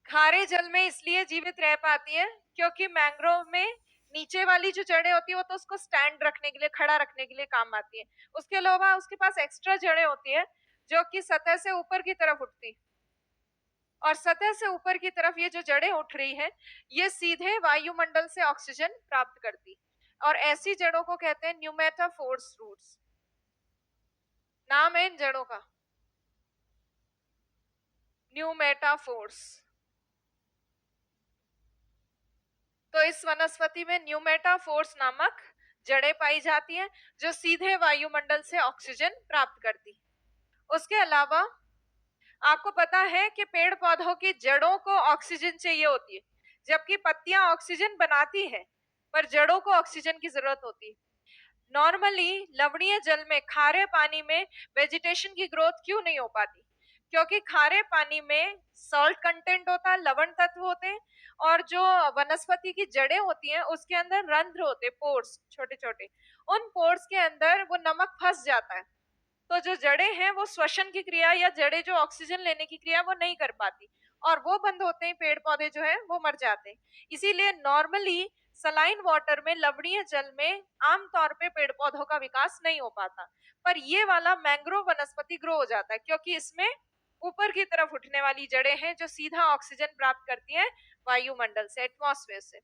खारे जल में इसलिए जीवित रह पाती है क्योंकि मैंग्रोव में नीचे वाली जो जड़ें होती है वो तो उसको स्टैंड रखने के लिए, खड़ा रखने के लिए काम आती है। उसके अलावा उसके पास एक्स्ट्रा जड़ें होती है जो कि सतह से ऊपर की तरफ उठती, और सतह से ऊपर की तरफ ये जो जड़ें उठ रही है ये सीधे वायुमंडल से ऑक्सीजन प्राप्त करती, और ऐसी जड़ों को कहते हैं न्यूमेटाफोर्स रूट्स। नाम है इन जड़ों का न्यूमेटाफोर्स। तो इस वनस्पति में न्यूमेटाफोर्स नामक जड़ें पाई जाती हैं जो सीधे वायुमंडल से ऑक्सीजन प्राप्त करती। उसके अलावा आपको पता है कि पेड़ पौधों की जड़ों को ऑक्सीजन चाहिए होती है, जबकि पत्तियां ऑक्सीजन बनाती हैं पर जड़ों को ऑक्सीजन की जरूरत होती है। नॉर्मली लवणीय जल में, खारे पानी में वेजिटेशन की ग्रोथ क्यों नहीं हो पाती? क्योंकि खारे पानी में सॉल्ट कंटेंट होता है, लवण तत्व होते हैं, और जो वनस्पति की जड़ें होती हैं उसके अंदर रंध्र होते हैं, पोर्स, छोटे छोटे। उन पोर्स के अंदर वो नमक फंस जाता है, तो जो जड़ें हैं वो श्वसन की क्रिया या जड़ें जो ऑक्सीजन लेने की क्रिया वो नहीं कर पाती, और वो बंद होते हैं, पेड़ पौधे जो है वो मर जाते हैं। इसीलिए नॉर्मली सलाइन वाटर में, लवणीय जल में आमतौर पे पेड़ पौधों का विकास नहीं हो पाता, पर ये वाला मैंग्रोव वनस्पति ग्रो हो जाता है क्योंकि इसमें ऊपर की तरफ उठने वाली जड़ें हैं जो सीधा ऑक्सीजन प्राप्त करती हैं वायुमंडल से, एटमॉस्फेयर से।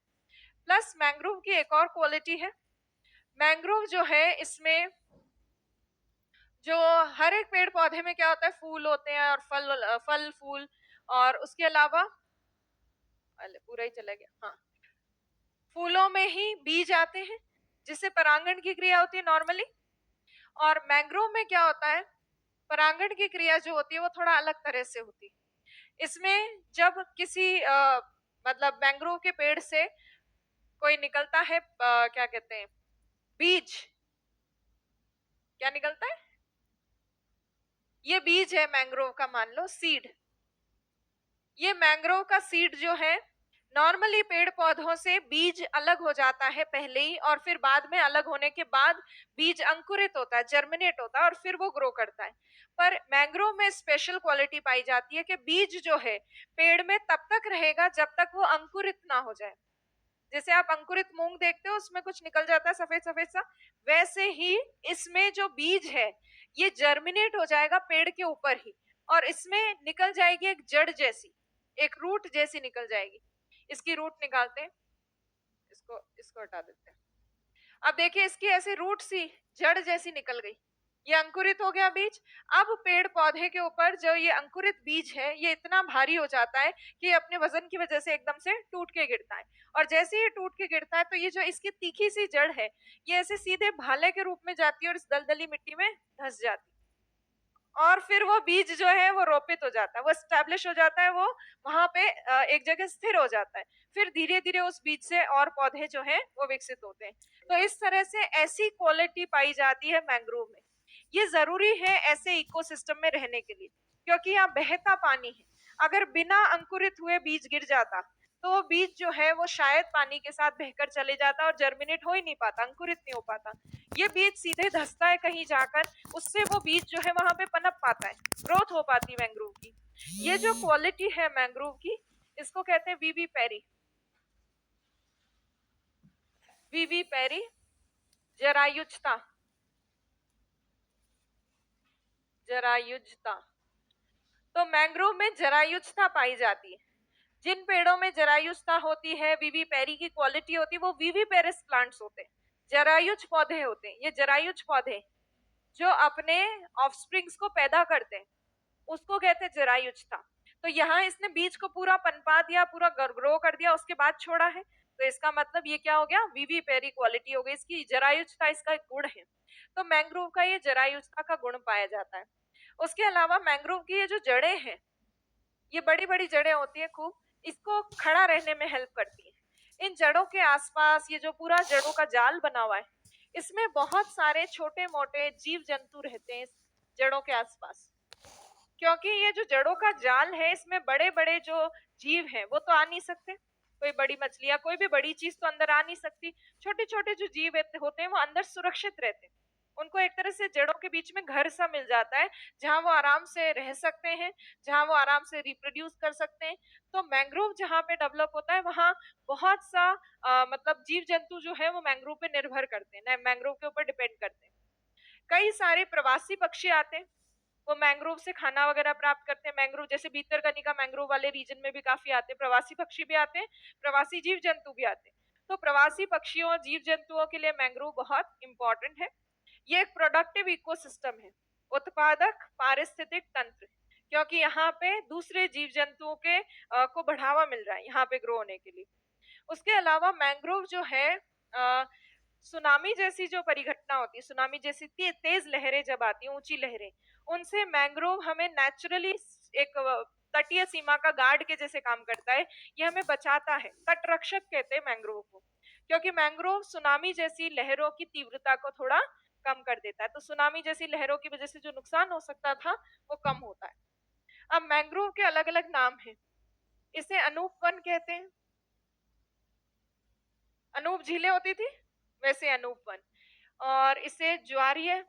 प्लस मैंग्रोव की एक और क्वालिटी है, मैंग्रोव जो है इसमें जो हर एक पेड़ पौधे में क्या होता है, फूल होते हैं और फल फूल, और उसके अलावा पूरा ही चला गया, हाँ, फूलों में ही बीज आते हैं जिससे परागण की क्रिया होती है नॉर्मली। और मैंग्रोव में क्या होता है, परागण की क्रिया जो होती है वो थोड़ा अलग तरह से होती है। इसमें जब किसी मतलब मैंग्रोव के पेड़ से कोई निकलता है, क्या कहते हैं, बीज, क्या निकलता है, ये बीज है मैंग्रोव का, मान लो सीड। ये मैंग्रोव का सीड जो है, नॉर्मली पेड़ पौधों से बीज अलग हो जाता है पहले ही, और फिर बाद में अलग होने के बाद बीज अंकुरित होता है, जर्मिनेट होता है, और फिर वो ग्रो करता है। पर मैंग्रोव में स्पेशल क्वालिटी पाई जाती है कि बीज जो है पेड़ में तब तक रहेगा जब तक वो अंकुरित ना हो जाए। जैसे आप अंकुरित मूंग देखते हो उसमें कुछ निकल जाता है सफेद सफेद सा, वैसे ही इसमें जो बीज है ये जर्मिनेट हो जाएगा पेड़ के ऊपर ही, और इसमें निकल जाएगी एक जड़ जैसी, एक रूट जैसी निकल जाएगी। इसकी रूट निकालते हैं, इसको हटा देते हैं। अब देखिए इसकी ऐसी रूट सी जड़ जैसी निकल गई, ये अंकुरित हो गया बीज। अब पेड़ पौधे के ऊपर जो ये अंकुरित बीज है ये इतना भारी हो जाता है कि अपने वजन की वजह से एकदम से टूट के गिरता है। और जैसे ही टूट के गिरता है तो ये जो इसकी तीखी सी जड़ है ये ऐसे सीधे भाले के रूप में जाती है और इस दलदली मिट्टी में धंस जाती है। और फिर वो बीज जो है वो रोपित हो जाता है, वो स्टैब्लिश हो जाता है, वो वहां पे एक जगह स्थिर हो जाता है। फिर धीरे धीरे उस बीज से और पौधे जो है वो विकसित होते हैं। तो इस तरह से ऐसी क्वालिटी पाई जाती है मैंग्रोव में। ये जरूरी है ऐसे इकोसिस्टम में रहने के लिए, क्योंकि यहाँ बहता पानी है। अगर बिना अंकुरित हुए बीज गिर जाता तो वो बीज जो है वो शायद पानी के साथ बहकर चले जाता और जर्मिनेट हो ही नहीं पाता, अंकुरित नहीं हो पाता। ये बीज सीधे धंसता है कहीं जाकर, उससे वो बीज जो है वहां पे पनप पाता है, ग्रोथ हो पाती है मैंग्रोव की। ये जो क्वालिटी है मैंग्रोव की इसको कहते हैं वीवी पेरी। वीवी पेरी जरायुजता, जरायुजता। तो मैंग्रोव में जरायुजता पाई जाती है। जिन पेड़ों में जरायुजता होती है, वीवी पेरी की क्वालिटी होती है, वो वीवी पेरिस प्लांट्स होते हैं, जरायुज पौधे होते हैं। ये जरायुज पौधे जो अपने ऑफस्प्रिंग्स को पैदा करते हैं उसको कहते हैं जरायुजता। तो यहाँ इसने बीज को पूरा पनपा दिया, पूरा ग्रो कर दिया, उसके बाद छोड़ा है। तो इसका मतलब ये क्या हो गया, वीवी पेरी क्वालिटी हो गई, इसकी जरायुजता इसका एक गुण है। तो मैंग्रोव का ये जरायुजता का गुण पाया जाता है। उसके अलावा मैंग्रोव की ये जो जड़ें हैं ये बड़ी बड़ी जड़ें होती है खूब, इसको खड़ा रहने में हेल्प करती है। इन जड़ों के आसपास ये जो पूरा जड़ों का जाल बना हुआ है इसमें बहुत सारे छोटे मोटे जीव जंतु रहते हैं इस जड़ों के आसपास। क्योंकि ये जो जड़ों का जाल है इसमें बड़े बड़े जो जीव हैं वो तो आ नहीं सकते, कोई बड़ी मछली या कोई भी बड़ी चीज तो अंदर आ नहीं सकती। छोटे छोटे जो जीव होते हैं वो अंदर सुरक्षित रहते हैं, उनको एक तरह से जड़ों के बीच में घर सा मिल जाता है जहां वो आराम से रह सकते हैं, जहां वो आराम से रिप्रोड्यूस कर सकते हैं। तो मैंग्रोव जहां पे डेवलप होता है वहां बहुत सा मतलब जीव जंतु जो है वो मैंग्रोव पे निर्भर करते हैं, मैंग्रोव के ऊपर डिपेंड करते हैं। कई सारे प्रवासी पक्षी आते हैं, वो मैंग्रोव से खाना वगैरह प्राप्त करते हैं। मैंग्रोव जैसे भीतरकनिका मैंग्रोव वाले रीजन में भी काफी आते हैं, प्रवासी पक्षी भी आते हैं, प्रवासी जीव जंतु भी आते हैं। तो प्रवासी पक्षियों जीव जंतुओं के लिए मैंग्रोव बहुत इंपॉर्टेंट है। ये एक प्रोडक्टिव इकोसिस्टम है, उत्पादक पारिस्थितिक तंत्र, क्योंकि यहाँ पे दूसरे जीव जंतुओं के को बढ़ावा मिल रहा है यहाँ पे ग्रो होने के लिए। उसके अलावा मैंग्रोव जो है सुनामी जैसी जो परिघटना होती है, सुनामी जैसी तेज लहरें जब आती हैं, ऊंची लहरें, उनसे मैंग्रोव हमें नेचुरली एक तटीय सीमा का गार्ड के जैसे काम करता है, ये हमें बचाता है। तटरक्षक कहते हैं मैंग्रोव को, क्योंकि मैंग्रोव सुनामी जैसी लहरों की तीव्रता को थोड़ा कम कर देता है। तो सुनामी जैसी लहरों की वजह से जो नुकसान हो सकता था वो कम होता है। अब मैंग्रोव के अलग अलग नाम हैं। इसे अनूप वन कहते हैं, अनूप झीलें होती थी वैसे अनूप वन, और इसे ज्वारीय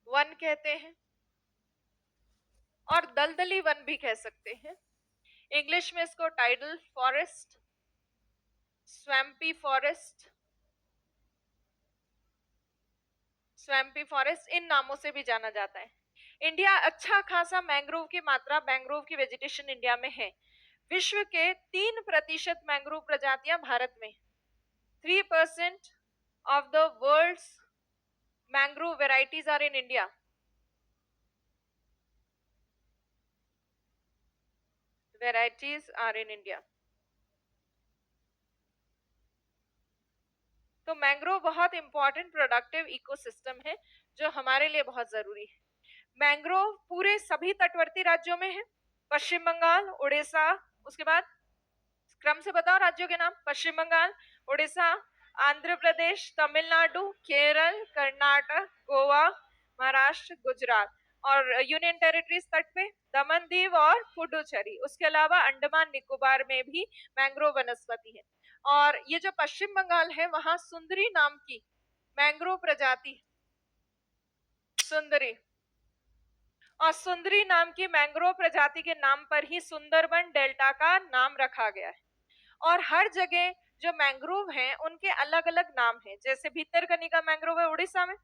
वन कहते हैं और दलदली वन भी कह सकते हैं। इंग्लिश में इसको tidal forest, swampy forest, swampy forest, इन नामों से भी जाना जाता है। इंडिया अच्छा खासा मैंग्रोव की मात्रा, मैंग्रोव की वेजिटेशन इंडिया में है। विश्व के 3% मैंग्रोव प्रजातियां भारत में, 3% of the world's mangrove varieties are in India. Varieties are in India. तो मैंग्रोव बहुत इंपॉर्टेंट प्रोडक्टिव इकोसिस्टम है जो हमारे लिए बहुत जरूरी है। मैंग्रोव पूरे सभी तटवर्ती राज्यों में है, पश्चिम बंगाल, उड़ीसा, उसके बाद क्रम से बताओ राज्यों के नाम, पश्चिम बंगाल, उड़ीसा, आंध्र प्रदेश, तमिलनाडु, केरल, कर्नाटक, गोवा, महाराष्ट्र, गुजरात, और यूनियन टेरिटरीज तट पे दमन दीव और पुडुचेरी। उसके अलावा अंडमान निकोबार में भी मैंग्रोव वनस्पति है। और ये जो पश्चिम बंगाल है वहां सुंदरी नाम की मैंग्रोव प्रजाति, सुंदरी, और सुंदरी नाम की मैंग्रोव प्रजाति के नाम पर ही सुंदरबन डेल्टा का नाम रखा गया है। और हर जगह जो मैंग्रोव हैं उनके अलग अलग नाम हैं, जैसे भीतरकनिका मैंग्रोव है उड़ीसा में,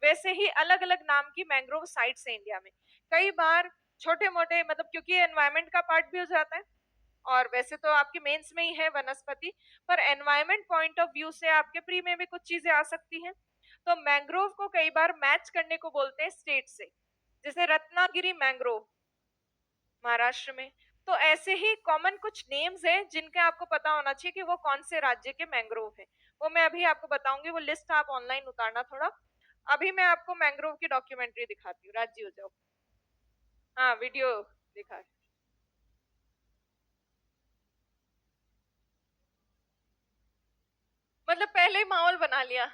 वैसे ही अलग अलग नाम की मैंग्रोव साइट्स है इंडिया में। कई बार छोटे मोटे मतलब क्योंकि एनवायरमेंट का पार्ट भी हो जाता है, और वैसे तो आपके मेंस में ही है वनस्पति, पर एनवायरमेंट पॉइंट ऑफ व्यू से आपके प्री में भी कुछ चीजें आ सकती हैं। तो मैंग्रोव को कई बार मैच करने को बोलते हैं स्टेट से, जैसे रत्नागिरी मैंग्रोव महाराष्ट्र में। तो ऐसे ही कॉमन कुछ नेम्स हैं जिनके आपको पता होना चाहिए कि वो कौन से राज्य के मैंग्रोव हैं। वो मैं अभी आपको बताऊंगी, वो लिस्ट आप ऑनलाइन उतारना थोड़ा। अभी मैं आपको मैंग्रोव की डॉक्यूमेंट्री दिखाती हूँ, राजी हो जाओ। हाँ, वीडियो दिखा। मतलब पहले ही माहौल बना लिया।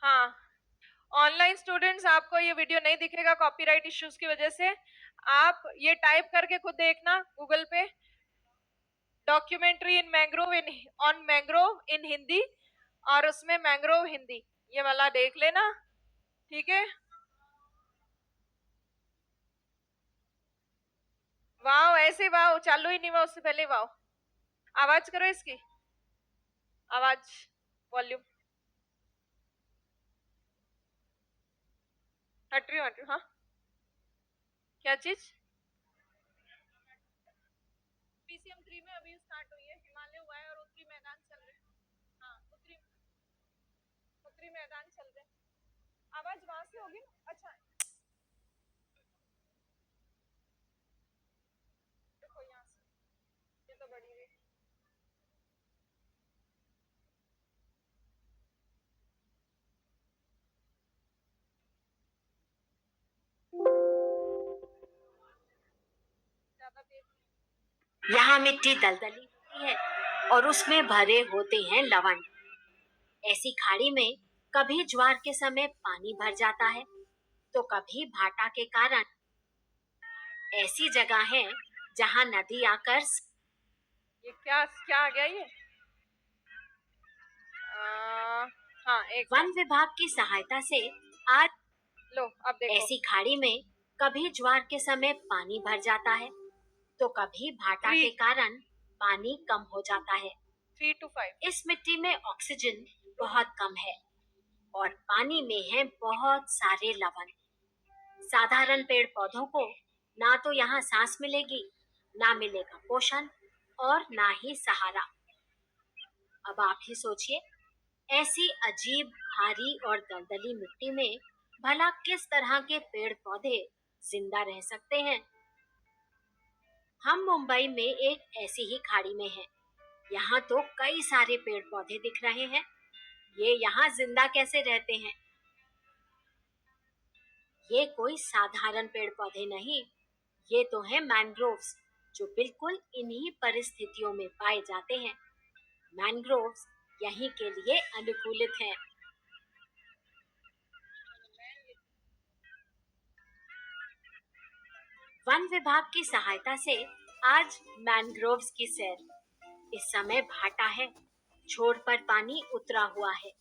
हाँ, ऑनलाइन स्टूडेंट्स आपको ये वीडियो नहीं दिखेगा कॉपीराइट इश्यूज की वजह से। आप ये टाइप करके खुद देखना गूगल पे, documentary in mangrove in on mangrove in Hindi, और उसमें मैंग्रोव हिंदी ये वाला देख लेना, ठीक है। वाओ, ऐसे वाओ चालू ही नहीं हुआ उससे पहले वाओ। आवाज करो इसकी, आवाज, वॉल्यूम। हट रही हूँ, हाँ। क्या चीज? PCM 3 में अभी स्टार्ट हुई है, हिमालय हुआ है और उत्तरी मैदान चल रहे हैं। हाँ, उत्तरी उत्तरी मैदान चल रहे हैं। आवाज वहां से होगी ना? अच्छा, देखो यहाँ से, ये तो बड़ी हुई। ज्यादा तेज। यहाँ मिट्टी दलदली होती है और उसमें भरे होते हैं लवण। ऐसी खाड़ी में कभी ज्वार के समय पानी भर जाता है तो कभी भाटा के कारण। ऐसी जगह है जहाँ नदी आकर ये क्या क्या आ गया ये? हाँ, एक वन विभाग की सहायता से आज लो, अब देखो। ऐसी खाड़ी में कभी ज्वार के समय पानी भर जाता है तो कभी भाटा के कारण पानी कम हो जाता है। 3 to 5। इस मिट्टी में ऑक्सीजन बहुत कम है और पानी में है बहुत सारे लवण। साधारण पेड़ पौधों को ना तो यहाँ सांस मिलेगी, ना मिलेगा पोषण और ना ही सहारा। अब आप ही सोचिए, ऐसी अजीब खारी और दलदली मिट्टी में भला किस तरह के पेड़ पौधे जिंदा रह सकते हैं। हम मुंबई में एक ऐसी ही खाड़ी में हैं। यहाँ तो कई सारे पेड़ पौधे दिख रहे हैं। ये यहाँ जिंदा कैसे रहते हैं? ये कोई साधारण पेड़ पौधे नहीं, ये तो है मैंग्रोव्स, जो बिल्कुल इन्हीं परिस्थितियों में पाए जाते हैं। मैंग्रोव्स यहीं के लिए अनुकूलित हैं। वन विभाग की सहायता से आज मैंग्रोव्स की सैर। इस समय भाटा है, छोर पर पानी उतरा हुआ है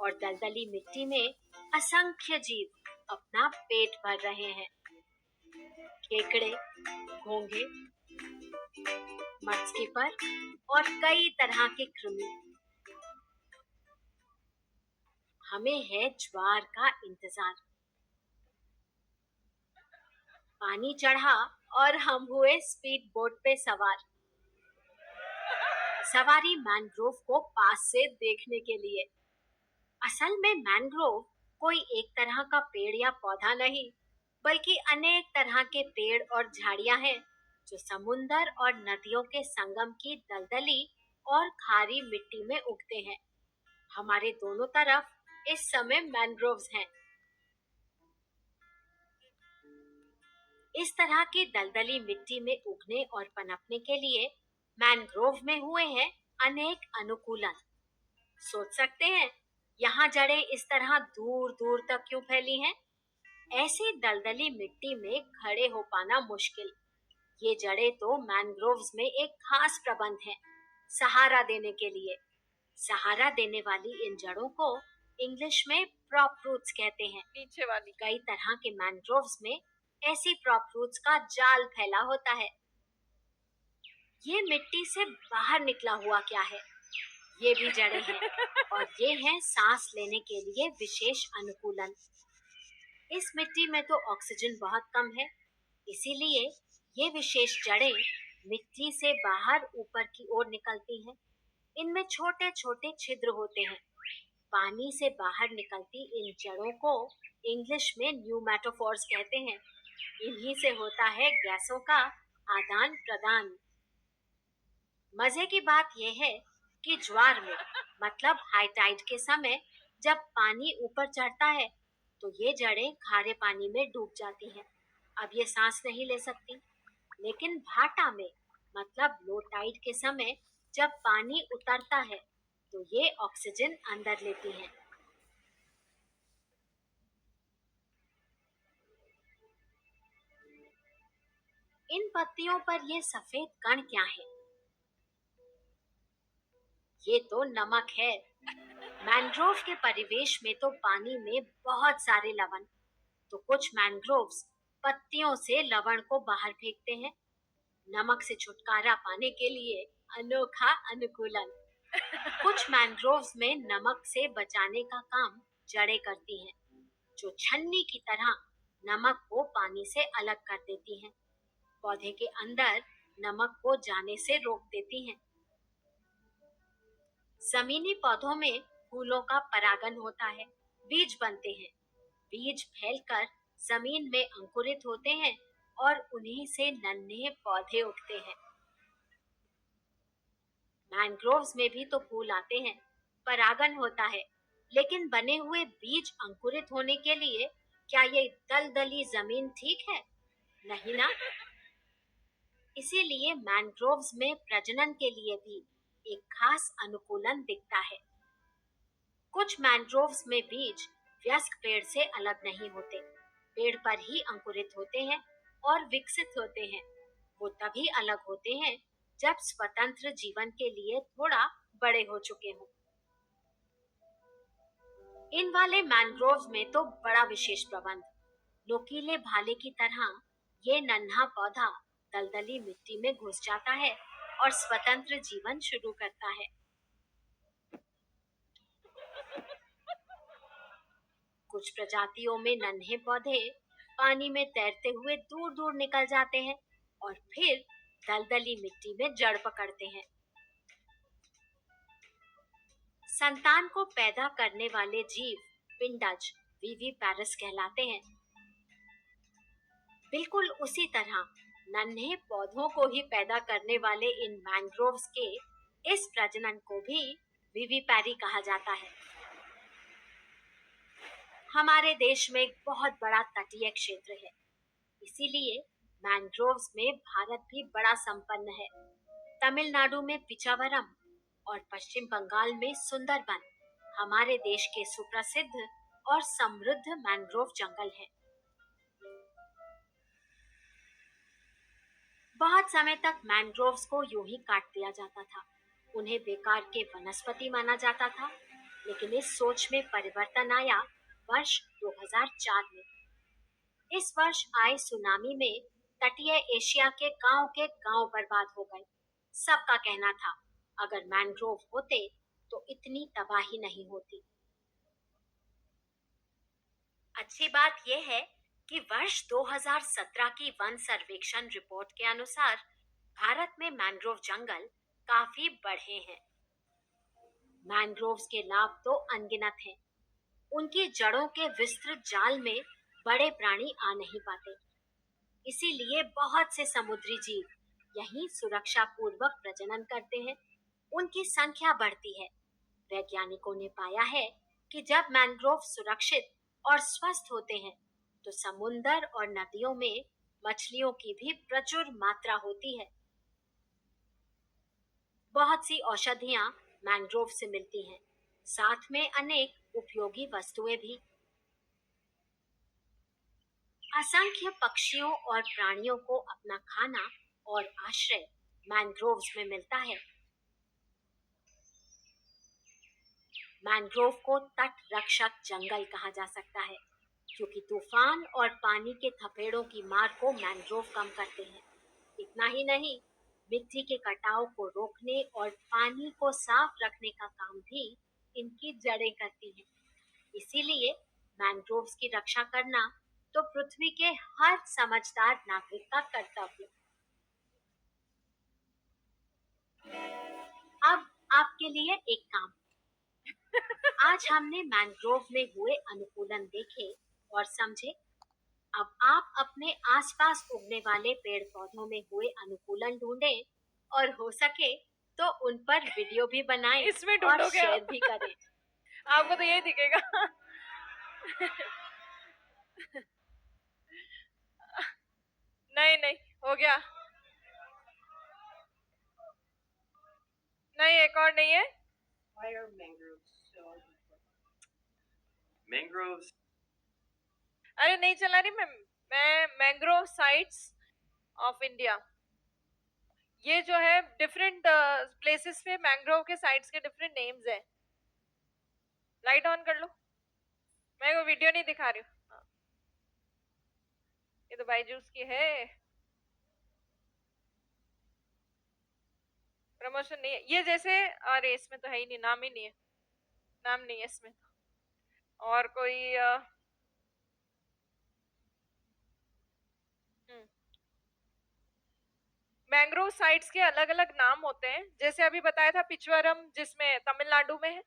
और दलदली मिट्टी में असंख्य जीव अपना पेट भर रहे हैं। केकड़े, घोंघे, मस्कीपर और कई तरह के कृमि। हमें है ज्वार का इंतजार। पानी चढ़ा और हम हुए स्पीड बोट पे सवार। सवारी मैंग्रोव को पास से देखने के लिए। असल में मैंग्रोव कोई एक तरह का पेड़ या पौधा नहीं, बल्कि अनेक तरह के पेड़ और झाड़ियां हैं जो समुंदर और नदियों के संगम की दलदली और खारी मिट्टी में उगते हैं। हमारे दोनों तरफ इस समय मैंग्रोव्स हैं। इस तरह की दलदली मिट्टी में उगने और पनपने के लिए मैंग्रोव में हुए हैं अनेक अनुकूलन। सोच सकते हैं यहाँ जड़ें इस तरह दूर दूर तक क्यों फैली हैं? ऐसी दलदली मिट्टी में खड़े हो पाना मुश्किल। ये जड़ें तो मैंग्रोव्स में एक खास प्रबंध है, सहारा देने के लिए। सहारा देने वाली इन जड़ों को इंग्लिश में प्रॉप रूट्स कहते हैं। नीचे वाली। कई तरह के मैंग्रोव्स में ऐसी प्रॉप रूट्स का जाल फैला होता है। ये मिट्टी से बाहर निकला हुआ क्या है? ये भी जड़ें हैं और ये है सांस लेने के लिए विशेष अनुकूलन। इस मिट्टी में तो ऑक्सीजन बहुत कम है, इसीलिए ये विशेष जड़ें मिट्टी से बाहर ऊपर की ओर निकलती हैं। इनमें छोटे छोटे छिद्र होते हैं। पानी से बाहर निकलती इन जड़ों को इंग्लिश में न्यूमैटोफोर्स कहते हैं। इन्हीं से होता है गैसों का आदान प्रदान। मजे की बात यह है कि ज्वार में मतलब हाई टाइड के समय जब पानी ऊपर चढ़ता है तो ये जड़ें खारे पानी में डूब जाती हैं। अब ये सांस नहीं ले सकती। लेकिन भाटा में मतलब लो टाइड के समय जब पानी उतरता है तो ये ऑक्सीजन अंदर लेती हैं। इन पत्तियों पर ये सफेद कण क्या है? ये तो नमक है। मैंग्रोव के परिवेश में तो पानी में बहुत सारे लवण, तो कुछ मैंग्रोव्स पत्तियों से लवण को बाहर फेंकते हैं। नमक से छुटकारा पाने के लिए अनोखा अनुकूलन। कुछ मैंग्रोव्स में नमक से बचाने का काम जड़ें करती हैं, जो छन्नी की तरह नमक को पानी से अलग कर देती हैं। पौधे के अंदर नमक को जाने से रोक देती हैं। जमीनी पौधों में फूलों का परागन होता है, बीज बनते हैं। बीज फैलकर जमीन में अंकुरित होते हैं और उन्हीं से नन्हे पौधे उगते हैं। मैंग्रोव्स में भी तो फूल आते हैं, परागन होता है, लेकिन बने हुए बीज अंकुरित होने के लिए क्या ये दलदली जमीन ठीक है? नहीं ना। इसीलिए मैंग्रोव्स में प्रजनन के लिए भी एक खास अनुकूलन दिखता है। कुछ मैंग्रोव्स में बीज वयस्क पेड़ से अलग नहीं होते, पेड़ पर ही अंकुरित होते हैं और विकसित होते हैं। वो तभी अलग होते हैं जब स्वतंत्र जीवन के लिए थोड़ा बड़े हो चुके हों। इन वाले मैंग्रोव्स में तो बड़ा विशेष प्रबंध। नुकीले भाले की तरह ये नन्हा पौधा दलदली मिट्टी में घुस जाता है और स्वतंत्र जीवन शुरू करता है। कुछ प्रजातियों में नन्हे पौधे पानी में तैरते हुए दूर दूर निकल जाते हैं और फिर दलदली मिट्टी में जड़ पकड़ते हैं। संतान को पैदा करने वाले जीव पिंडज विविपैरस कहलाते हैं। बिल्कुल उसी तरह नन्हे पौधों को ही पैदा करने वाले इन मैंग्रोव्स के इस प्रजनन को भी विविपैरी कहा जाता है। हमारे देश में एक बहुत बड़ा तटीय क्षेत्र है, इसीलिए मैंग्रोव्स में भारत भी बड़ा संपन्न है। तमिलनाडु में पिचावरम और पश्चिम बंगाल में सुंदरबन हमारे देश के सुप्रसिद्ध और समृद्ध मैंग्रोव जंगल हैं। बहुत समय तक मैंग्रोव्स को यूं ही काट दिया जाता था। उन्हें बेकार के वनस्पति माना जाता था, लेकिन इस सोच में परिवर्तन आया वर्ष 2004 में। इस वर्ष आए सुनामी में तटीय एशिया के गांव बर्बाद हो गए। सबका कहना था अगर मैंग्रोव होते तो इतनी तबाही नहीं होती। अच्छी बात यह है कि वर्ष 2017 की वन सर्वेक्षण रिपोर्ट के अनुसार भारत में मैंग्रोव जंगल काफी बढ़े हैं। मैंग्रोव्स के लाभ तो अनगिनत हैं। उनकी जड़ों के विस्तृत जाल में बड़े प्राणी आ नहीं पाते, इसीलिए बहुत से समुद्री जीव यहीं सुरक्षा पूर्वक प्रजनन करते हैं। उनकी संख्या बढ़ती है। वैज्ञानिकों ने पाया है कि जब मैंग्रोव सुरक्षित और स्वस्थ होते हैं तो समुंदर और नदियों में मछलियों की भी प्रचुर मात्रा होती है। बहुत सी औषधियां मैंग्रोव से मिलती हैं, साथ में अनेक उपयोगी वस्तुएं भी। असंख्य पक्षियों और प्राणियों को अपना खाना और आश्रय मैंग्रोव्स में मिलता है। मैंग्रोव को तट रक्षक जंगल कहा जा सकता है, क्योंकि तूफान और पानी के थपेड़ों की मार को मैंग्रोव कम करते हैं। इतना ही नहीं, मिट्टी के कटाव को रोकने और पानी को साफ रखने का काम भी इनकी जड़ें करती हैं। इसीलिए मैंग्रोव्स की रक्षा करना तो पृथ्वी के हर समझदार नागरिक का कर्तव्य। अब आपके लिए एक काम। आज हमने मैंग्रोव में हुए अनुकूलन देखे और समझे। अब आप अपने आसपास उगने वाले पेड़ पौधों में हुए अनुकूलन ढूंढें और हो सके तो उन पर वीडियो भी बनाएं इसमें और ढूंढोगे शेयर आप? भी करें। आपको तो यही दिखेगा। नहीं नहीं, हो गया। नहीं, एक और नहीं है। Why are mangroves so important? Mangroves. अरे नहीं चला रही मैं मैंग्रोव साइट्स ऑफ इंडिया। ये जो है डिफरेंट प्लेसेस पे मैंग्रोव के साइट्स के डिफरेंट नेम्स हैं। लाइट ऑन कर लो, मैं वो वीडियो नहीं दिखा रही हूँ। हाँ। ये तो बाईजूस की है, प्रमोशन नहीं है ये। जैसे अरे इसमें तो है ही नहीं, नाम ही नहीं है, नाम नहीं है इसमें तो। और कोई मैंग्रोव साइट्स के अलग अलग नाम होते हैं। जैसे अभी बताया था पिचवरम, जिसमें तमिलनाडु में है।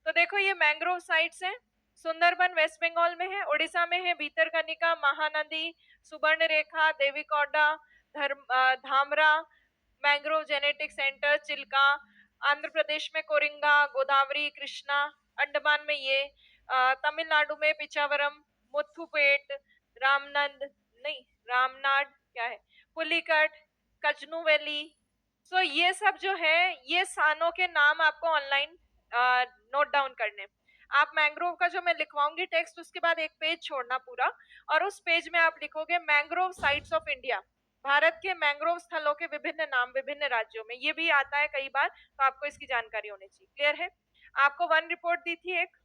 तो देखो ये मैंग्रोव साइट्स हैं। सुंदरबन वेस्ट बंगाल में है, उड़ीसा में है भीतरकनिका, महानदी, सुवर्णरेखा, देवीकौडा, Dhamra mangrove genetic centre, Chilka. Andhra Pradesh में कोरिंगा, गोदावरी, कृष्णा। अंडमान में ये, तमिलनाडु में पिचावरम, मुथुपेट, रामनंद नहीं रामनाड क्या है, पुलिकट, कजनू वैली। सो ये सब जो है ये स्थानों के नाम आपको ऑनलाइन नोट डाउन करने। आप मैंग्रोव का जो मैं लिखवाऊंगी टेक्स्ट, उसके बाद एक पेज छोड़ना पूरा, और उस पेज में आप लिखोगे mangrove sites of India. Bharat के मैंग्रोव स्थलों के विभिन्न नाम विभिन्न राज्यों में, ये भी आता है कई बार, तो आपको इसकी जानकारी होनी चाहिए। क्लियर है? आपको वन रिपोर्ट दी थी एक,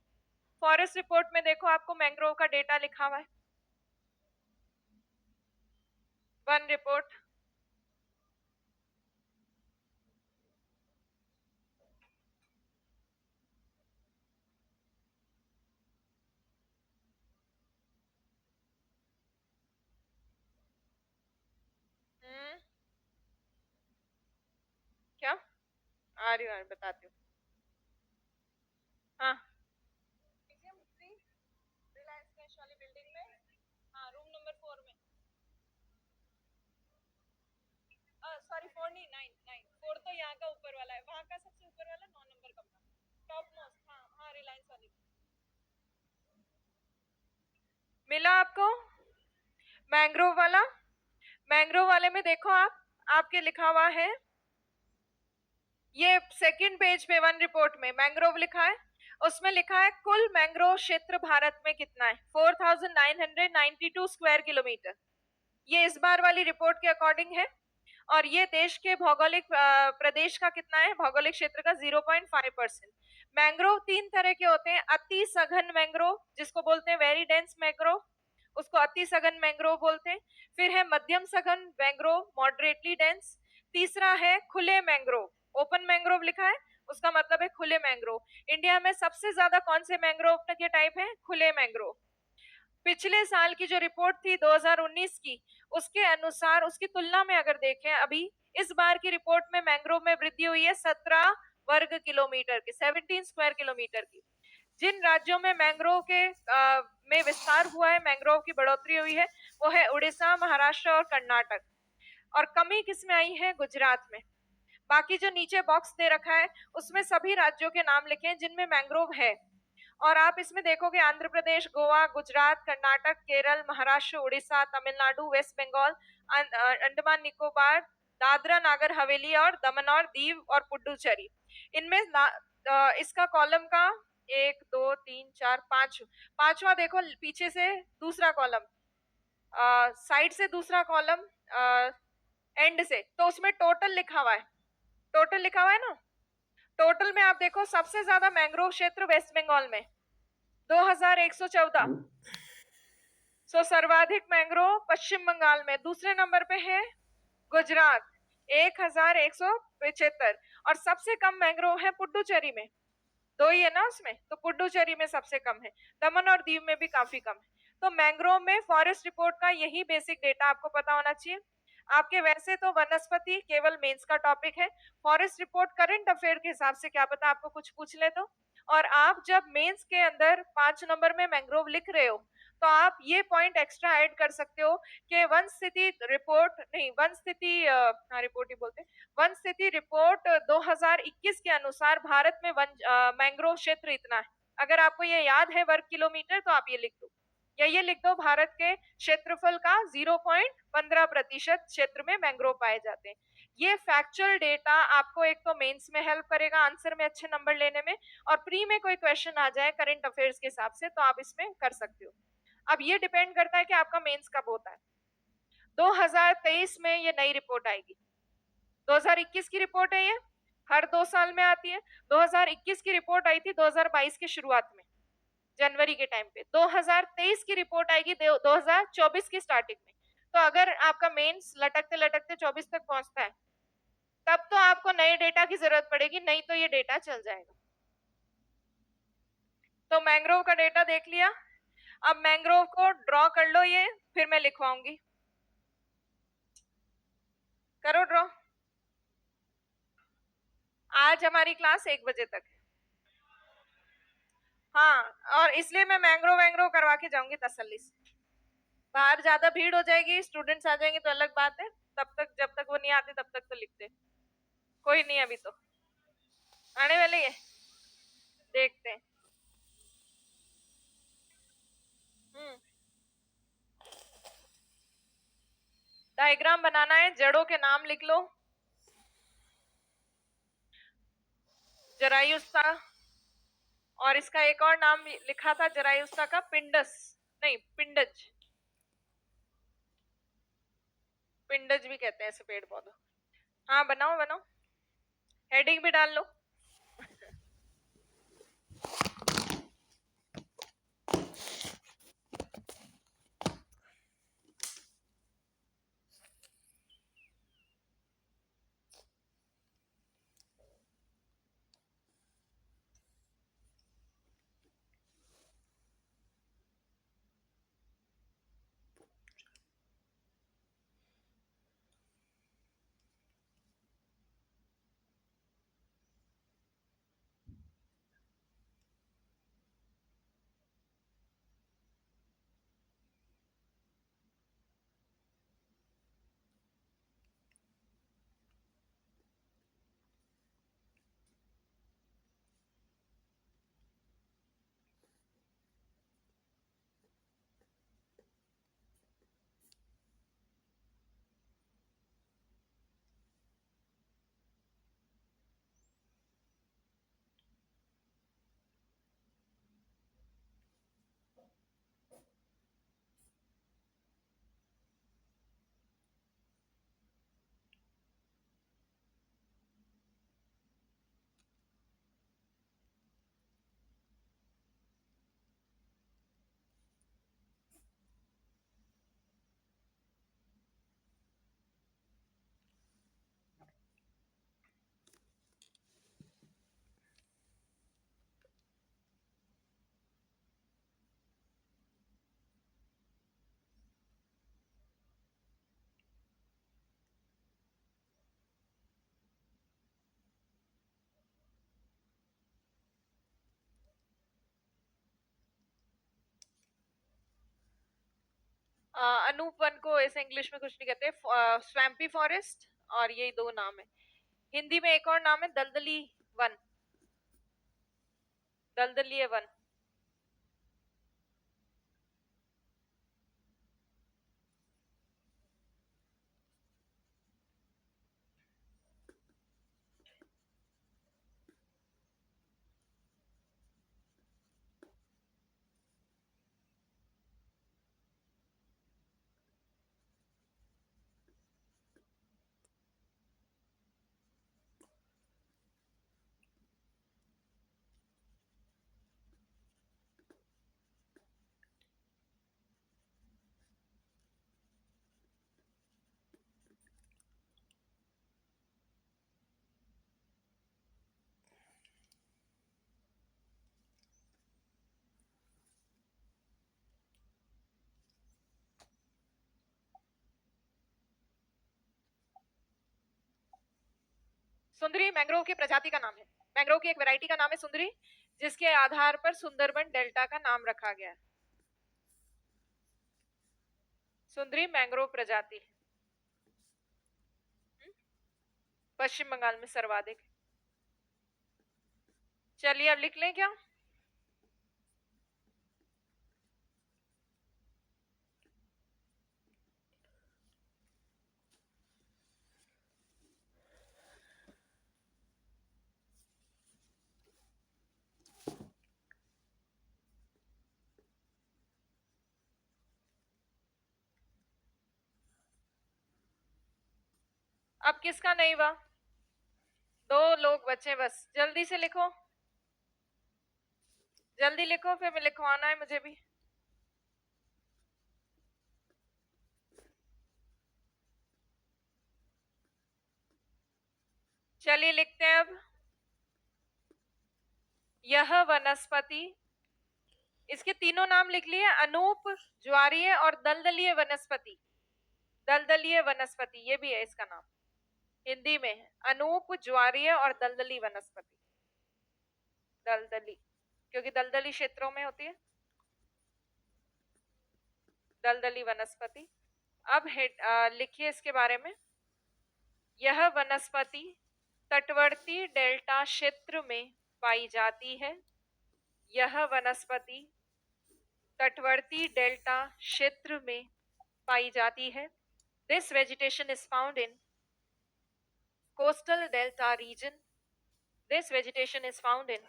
फॉरेस्ट रिपोर्ट में देखो आपको मैंग्रोव का डेटा लिखा हुआ है। वन रिपोर्ट क्या आ रही हूँ, बताती हूँ। हाँ, रिलायंस फ्रेश वाली बिल्डिंग में, हाँ रूम नंबर 4 में। सॉरी 4 नहीं, 9 4 तो यहाँ का ऊपर वाला है, वहाँ का सबसे ऊपर वाला 9 नंबर कमरा, टॉप मोस्ट। हाँ हाँ, रिलायंस वाली। मिला आपको मैंग्रोव वाला? मैंग्रोव वाले में देखो आप, आपके लिखा हुआ है ये सेकंड पेज पे वन रिपोर्ट में मैंग्रोव लिखा है। उसमें लिखा है कुल मैंग्रोव क्षेत्र भारत में कितना है, 4992 स्क्वायर किलोमीटर। ये इस बार वाली रिपोर्ट के अकॉर्डिंग है। और ये देश के भौगोलिक प्रदेश का कितना है, भौगोलिक क्षेत्र का 0.5%। मैंग्रोव तीन तरह के होते हैं। अति सघन मैंग्रोव जिसको बोलते हैं वेरी डेंस मैंग्रोव, उसको अति सघन मैंग्रोव बोलते हैं। फिर है मध्यम सघन मैंग्रोव, मॉडरेटली डेंस। तीसरा है खुले मैंग्रोव, ओपन मैंग्रोव लिखा है, उसका मतलब है खुले मैंग्रोव। इंडिया में सबसे ज्यादा कौन से मैंग्रोव के टाइप है, खुले मैंग्रोव। पिछले साल की जो रिपोर्ट थी 2019 की, उसके अनुसार उसकी तुलना में अगर देखें अभी इस बार की रिपोर्ट में मैंग्रोव में वृद्धि हुई है 17 वर्ग किलोमीटर की, 17 स्क्वायर किलोमीटर की। जिन राज्यों में मैंग्रोव के में विस्तार हुआ है, मैंग्रोव की बढ़ोतरी हुई है, वो है उड़ीसा, महाराष्ट्र और कर्नाटक। और कमी किसमें आई है, गुजरात में। बाकी जो नीचे बॉक्स दे रखा है उसमें सभी राज्यों के नाम लिखे हैं जिनमें मैंग्रोव है। और आप इसमें देखोगे आंध्र प्रदेश, गोवा, गुजरात, कर्नाटक, केरल, महाराष्ट्र, उड़ीसा, तमिलनाडु, वेस्ट बंगाल, अंडमान निकोबार, दादरा नागर हवेली और दमन और दीव और पुडुचेरी। इनमें इसका कॉलम का 1 2 3 4 5 पांचवा देखो पीछे से दूसरा कॉलम, साइड से दूसरा कॉलम, एंड से, तो उसमें टोटल लिखा हुआ है, टोटल लिखा हुआ है ना। टोटल में आप देखो सबसे ज्यादा मैंग्रोव क्षेत्र वेस्ट बंगाल में 2114। सर्वाधिक मैंग्रोव पश्चिम बंगाल में। दूसरे नंबर पे है गुजरात, 1175, और सबसे कम मैंग्रोव है पुडुचेरी में, 2 ही है ना उसमें, तो पुडुचेरी में सबसे कम है, दमन और दीव में भी काफी कम है। तो मैंग्रोव में फॉरेस्ट रिपोर्ट का यही बेसिक डेटा आपको पता होना चाहिए। आपके वैसे तो वनस्पति केवल मेंस का टॉपिक है, फॉरेस्ट रिपोर्ट करंट अफेयर के हिसाब से क्या पता आपको कुछ पूछ ले तो। और आप जब मेंस के अंदर 5 नंबर में मैंग्रोव लिख रहे हो तो आप ये पॉइंट एक्स्ट्रा ऐड कर सकते हो कि वन स्थिति रिपोर्ट नहीं, वन स्थिति रिपोर्ट ही बोलते हैं, वन स्थिति रिपोर्ट 2021 के अनुसार भारत में वन मैंग्रोव क्षेत्र इतना है। अगर आपको ये याद है वर्ग किलोमीटर तो आप ये लिख दो, या ये लिख दो भारत के क्षेत्रफल का 0.15% क्षेत्र में मैंग्रोव पाए जाते हैं। ये फैक्चुअल डेटा आपको एक तो मेंस में हेल्प करेगा आंसर में अच्छे नंबर लेने में, और प्री में कोई क्वेश्चन आ जाए करंट अफेयर्स के हिसाब से तो आप इसमें कर सकते हो। अब ये डिपेंड करता है कि आपका मेंस कब होता है। 2023 में ये नई रिपोर्ट आएगी, 2021 की रिपोर्ट है, ये हर 2 साल में आती है। 2021 की रिपोर्ट आई थी 2022 की शुरुआत में, जनवरी के टाइम पे। 2023 की रिपोर्ट आएगी 2024 की स्टार्टिंग में। तो अगर आपका मेंस लटकते लटकते 24 तक पहुंचता है तब तो आपको नए डेटा की जरूरत पड़ेगी, नहीं तो ये डेटा चल जाएगा। तो मैंग्रोव का डेटा देख लिया, अब मैंग्रोव को ड्रॉ कर लो, ये फिर मैं लिखवाऊंगी, करो ड्रॉ। आज हमारी क्लास 1 बजे तक है। हाँ, और इसलिए मैं मैंग्रोव वैंग्रोव करवा के जाऊंगी तसल्ली से। बाहर ज्यादा भीड़ हो जाएगी, स्टूडेंट्स आ जाएंगे तो अलग बात है, तब तक जब तक वो नहीं आते तब तक तो लिखते। कोई नहीं, अभी तो आने वाले है, देखते हैं। डायग्राम बनाना है, जड़ों के नाम लिख लो। जरायुस्ता, और इसका एक और नाम लिखा था जरायुस्ता का, पिंडस नहीं पिंडज, पिंडज भी कहते हैं ऐसे पेड़ पौधों। हाँ बनाओ बनाओ, हेडिंग भी डाल लो। अनूप वन को ऐसे इंग्लिश में कुछ नहीं कहते, स्वैम्पी फॉरेस्ट, और यही 2 नाम है। हिंदी में एक और नाम है दलदली वन, दलदलीय वन। सुंदरी मैंग्रोव की प्रजाति का नाम है, मैंग्रोव की एक वैरायटी का नाम है सुंदरी, जिसके आधार पर सुंदरबन डेल्टा का नाम रखा गया है। सुंदरी मैंग्रोव प्रजाति पश्चिम बंगाल में सर्वाधिक। चलिए अब लिख लें क्या? अब किसका नहीं हुआ? 2 लोग बचे बस, जल्दी से लिखो, जल्दी लिखो, फिर मैं लिखवाना है मुझे भी। चलिए लिखते हैं अब। यह वनस्पति, इसके तीनों नाम लिख लिए, अनूप, ज्वारीय और दलदलीय वनस्पति। दलदलीय वनस्पति ये भी है इसका नाम, हिंदी में है अनूप, ज्वारीय और दलदली वनस्पति। दलदली क्योंकि दलदली क्षेत्रों में होती है, दलदली वनस्पति। अब लिखिए इसके बारे में। यह वनस्पति तटवर्ती डेल्टा क्षेत्र में पाई जाती है। यह वनस्पति तटवर्ती डेल्टा क्षेत्र में पाई जाती है। This vegetation is found in coastal delta region. This vegetation is found in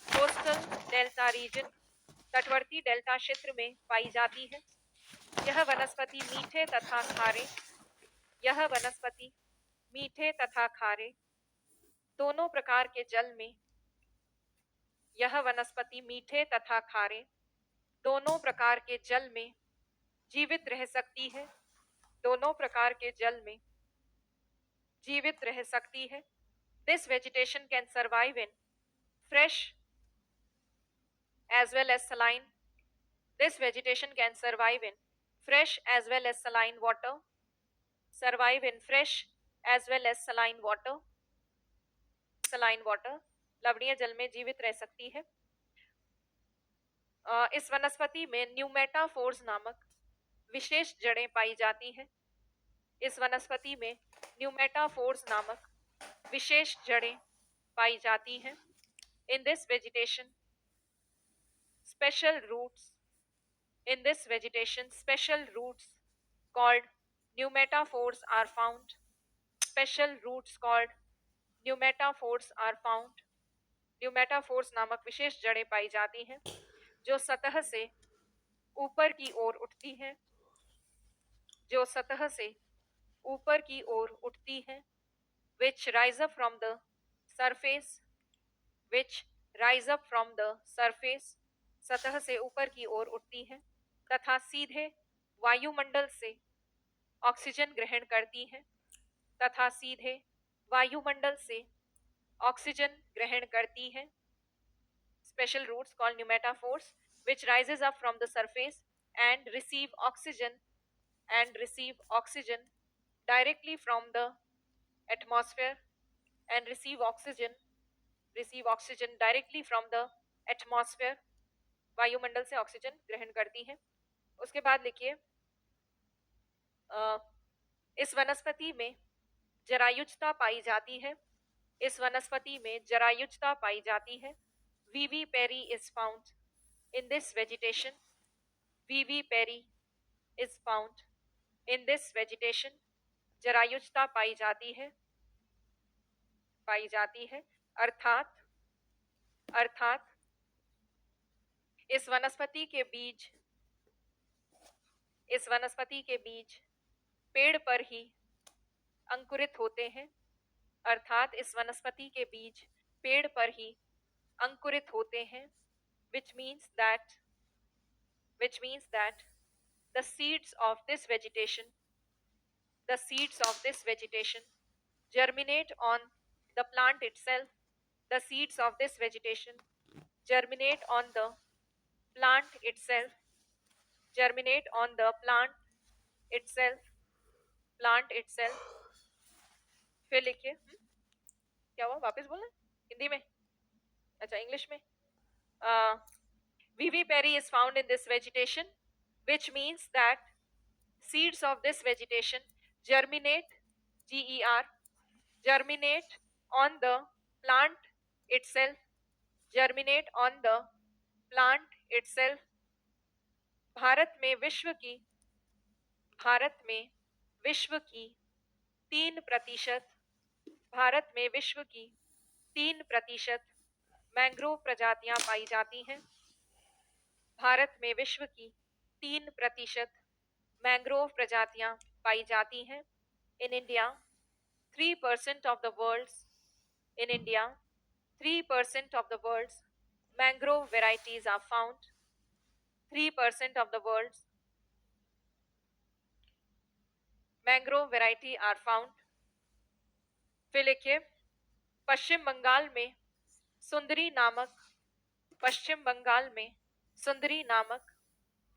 coastal delta region. तटवर्ती डेल्टा क्षेत्र में पाई जाती है। यह वनस्पति मीठे तथा खारे, यह वनस्पति मीठे तथा खारे दोनों प्रकार के जल में, यह वनस्पति मीठे तथा खारे दोनों प्रकार के जल में जीवित रह सकती है। दोनों प्रकार के जल में जीवित रह सकती है। This vegetation can survive in fresh as well as saline. This vegetation can survive in fresh as well as saline water. Survive in fresh as well as saline water. Saline water, लवणीय जल में जीवित रह सकती है। इस वनस्पति में न्यूमेटाफोर्स नामक विशेष जड़ें पाई जाती हैं। इस वनस्पति में न्यूमेटाफोर्स नामक विशेष जड़ें पाई जाती हैं। In this vegetation, special roots. In this vegetation, special roots called pneumatophores are found. Special roots called pneumatophores are found. Pneumatophores नामक विशेष जड़ें पाई जाती हैं जो सतह से ऊपर की ओर उठती हैं, जो सतह से ऊपर की ओर उठती हैं, which rise up from the surface, which rise up from the surface, सतह से ऊपर की ओर उठती हैं तथा सीधे वायुमंडल से ऑक्सीजन ग्रहण करती हैं, तथा सीधे वायुमंडल से ऑक्सीजन ग्रहण करती हैं। Special roots called pneumatophores which rises up from the surface and receive oxygen directly from the atmosphere and receive oxygen directly from the atmosphere, वायुमंडल से ऑक्सीजन ग्रहण करती हैं। उसके बाद लिखिए, इस वनस्पति में जरायुजता पाई जाती है। इस वनस्पति में जरायुजता पाई जाती है। Vivipary is found in this vegetation. Vivipary is found in this vegetation. जरायुजता पाई जाती है अर्थात इस वनस्पति के बीज पेड़ पर ही अंकुरित होते हैं। अर्थात इस वनस्पति के बीज पेड़ पर ही अंकुरित होते हैं। which means that the seeds of this vegetation germinate on the plant itself. The seeds of this vegetation germinate on the plant itself. फिर लिखिए, क्या हुआ, वापस बोलना हिंदी में, अच्छा इंग्लिश में। Vivipary is found in this vegetation, which means that seeds of this vegetation germinate, GER, germinate on the plant itself, germinate on the plant itself. Bharat में विश्व की 3%, भारत में विश्व की 3% मैंग्रोव प्रजातियां पाई जाती हैं। भारत में विश्व की 3% मैंग्रोव प्रजातियां पाई जाती हैं। In India 3% of the world's, in India 3% of the world's mangrove varieties are found, 3% of the world's mangrove variety are found. फिर लिखिए, पश्चिम बंगाल में सुंदरी नामक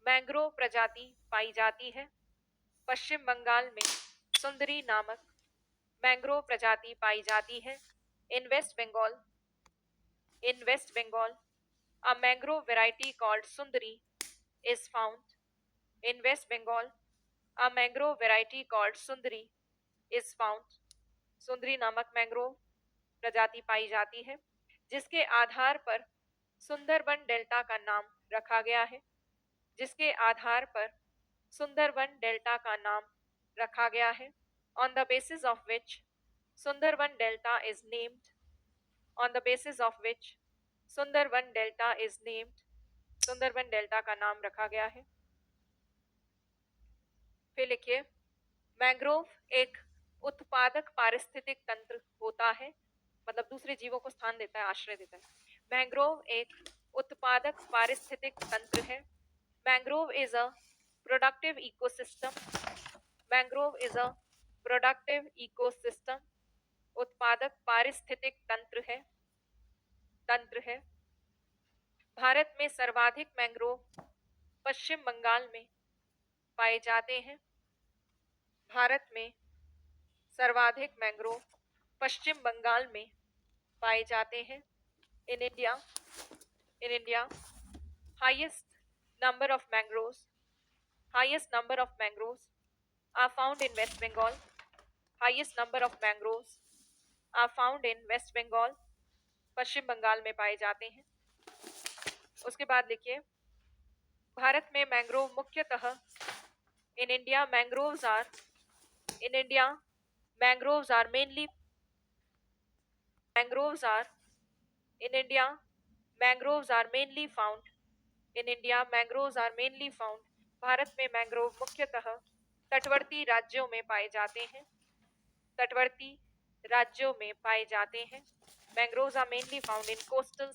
मैंग्रोव प्रजाति पाई जाती है। पश्चिम बंगाल में सुंदरी नामक मैंग्रोव प्रजाति पाई जाती है। In West Bengal a mangrove variety called sundari is found. In West Bengal a mangrove variety called sundari is found. सुंदरी नामक मैंग्रोव प्रजाति पाई जाती है, जिसके आधार पर सुंदरबन डेल्टा का नाम रखा गया है, जिसके आधार पर सुंदरबन डेल्टा का नाम रखा गया है। On the basis of which Sundarban Delta is named, on the basis of which Sundarban delta is named, Sundarban delta का नाम रखा गया है। फिर लिखिए, मैंग्रोव एक उत्पादक पारिस्थितिक तंत्र होता है, मतलब दूसरे जीवों को स्थान देता है, आश्रय देता है। मैंग्रोव एक उत्पादक पारिस्थितिक तंत्र है। Mangrove is a productive ecosystem, mangrove is a productive ecosystem, उत्पादक पारिस्थितिक तंत्र है। भारत में सर्वाधिक मैंग्रोव पश्चिम बंगाल में पाए जाते हैं। भारत में सर्वाधिक मैंग्रोव पश्चिम बंगाल में पाए जाते हैं। In India highest number of mangroves are found in West Bengal. Highest number of mangroves are found in West Bengal. पश्चिम बंगाल में पाए जाते हैं। उसके बाद लिखिए, भारत में मैंग्रोव मुख्यतः in India mangroves are mainly found. भारत में मैंग्रोव मुख्यतः तटवर्ती राज्यों में पाए जाते हैं। Mangroves are mainly found in coastal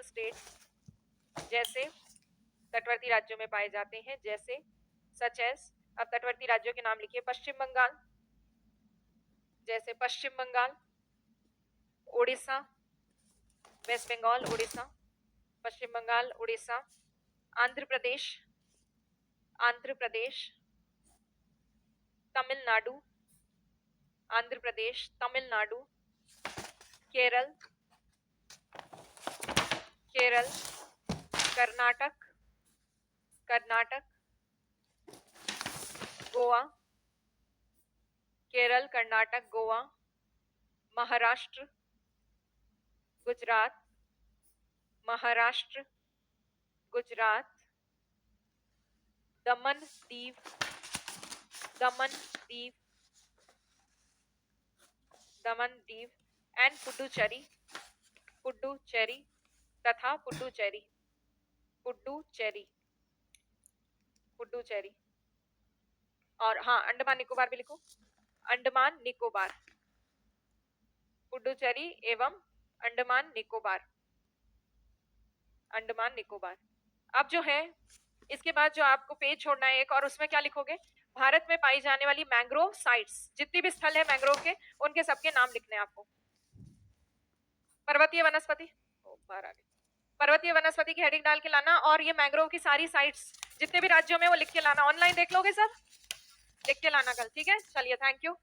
states, जैसे तटवर्ती राज्यों में पाए जाते हैं, जैसे सच एज, अब तटवर्ती राज्यों के नाम लिखिए, पश्चिम Bengal, Odisha, waste Bengal, Odisha, Paschim Bengal, Odisha, Andhra Pradesh, Tamil Nadu, Kerala, Karnataka, Goa, Maharashtra, Gujarat, Daman Diu and Puducherry तथा पुडुचेरी। और हाँ, अंडमान निकोबार भी लिखो, अंडमान निकोबार, पुडुचेरी एवं अंडमान निकोबार। अब जो है इसके बाद जो आपको पेज छोड़ना है एक, और उसमें क्या लिखोगे, भारत में पाई जाने वाली मैंग्रोव साइट्स, जितनी भी स्थल है मैंग्रोव के, उनके सबके नाम लिखने हैं आपको। पर्वतीय वनस्पति की हेडिंग डाल के लाना, और ये मैंग्रोव की सारी साइट्स जितने भी राज्यों में वो लिख के लाना। ऑनलाइन देख लोगे सब, लिख के लाना कल, ठीक है। चलिए, थैंक यू।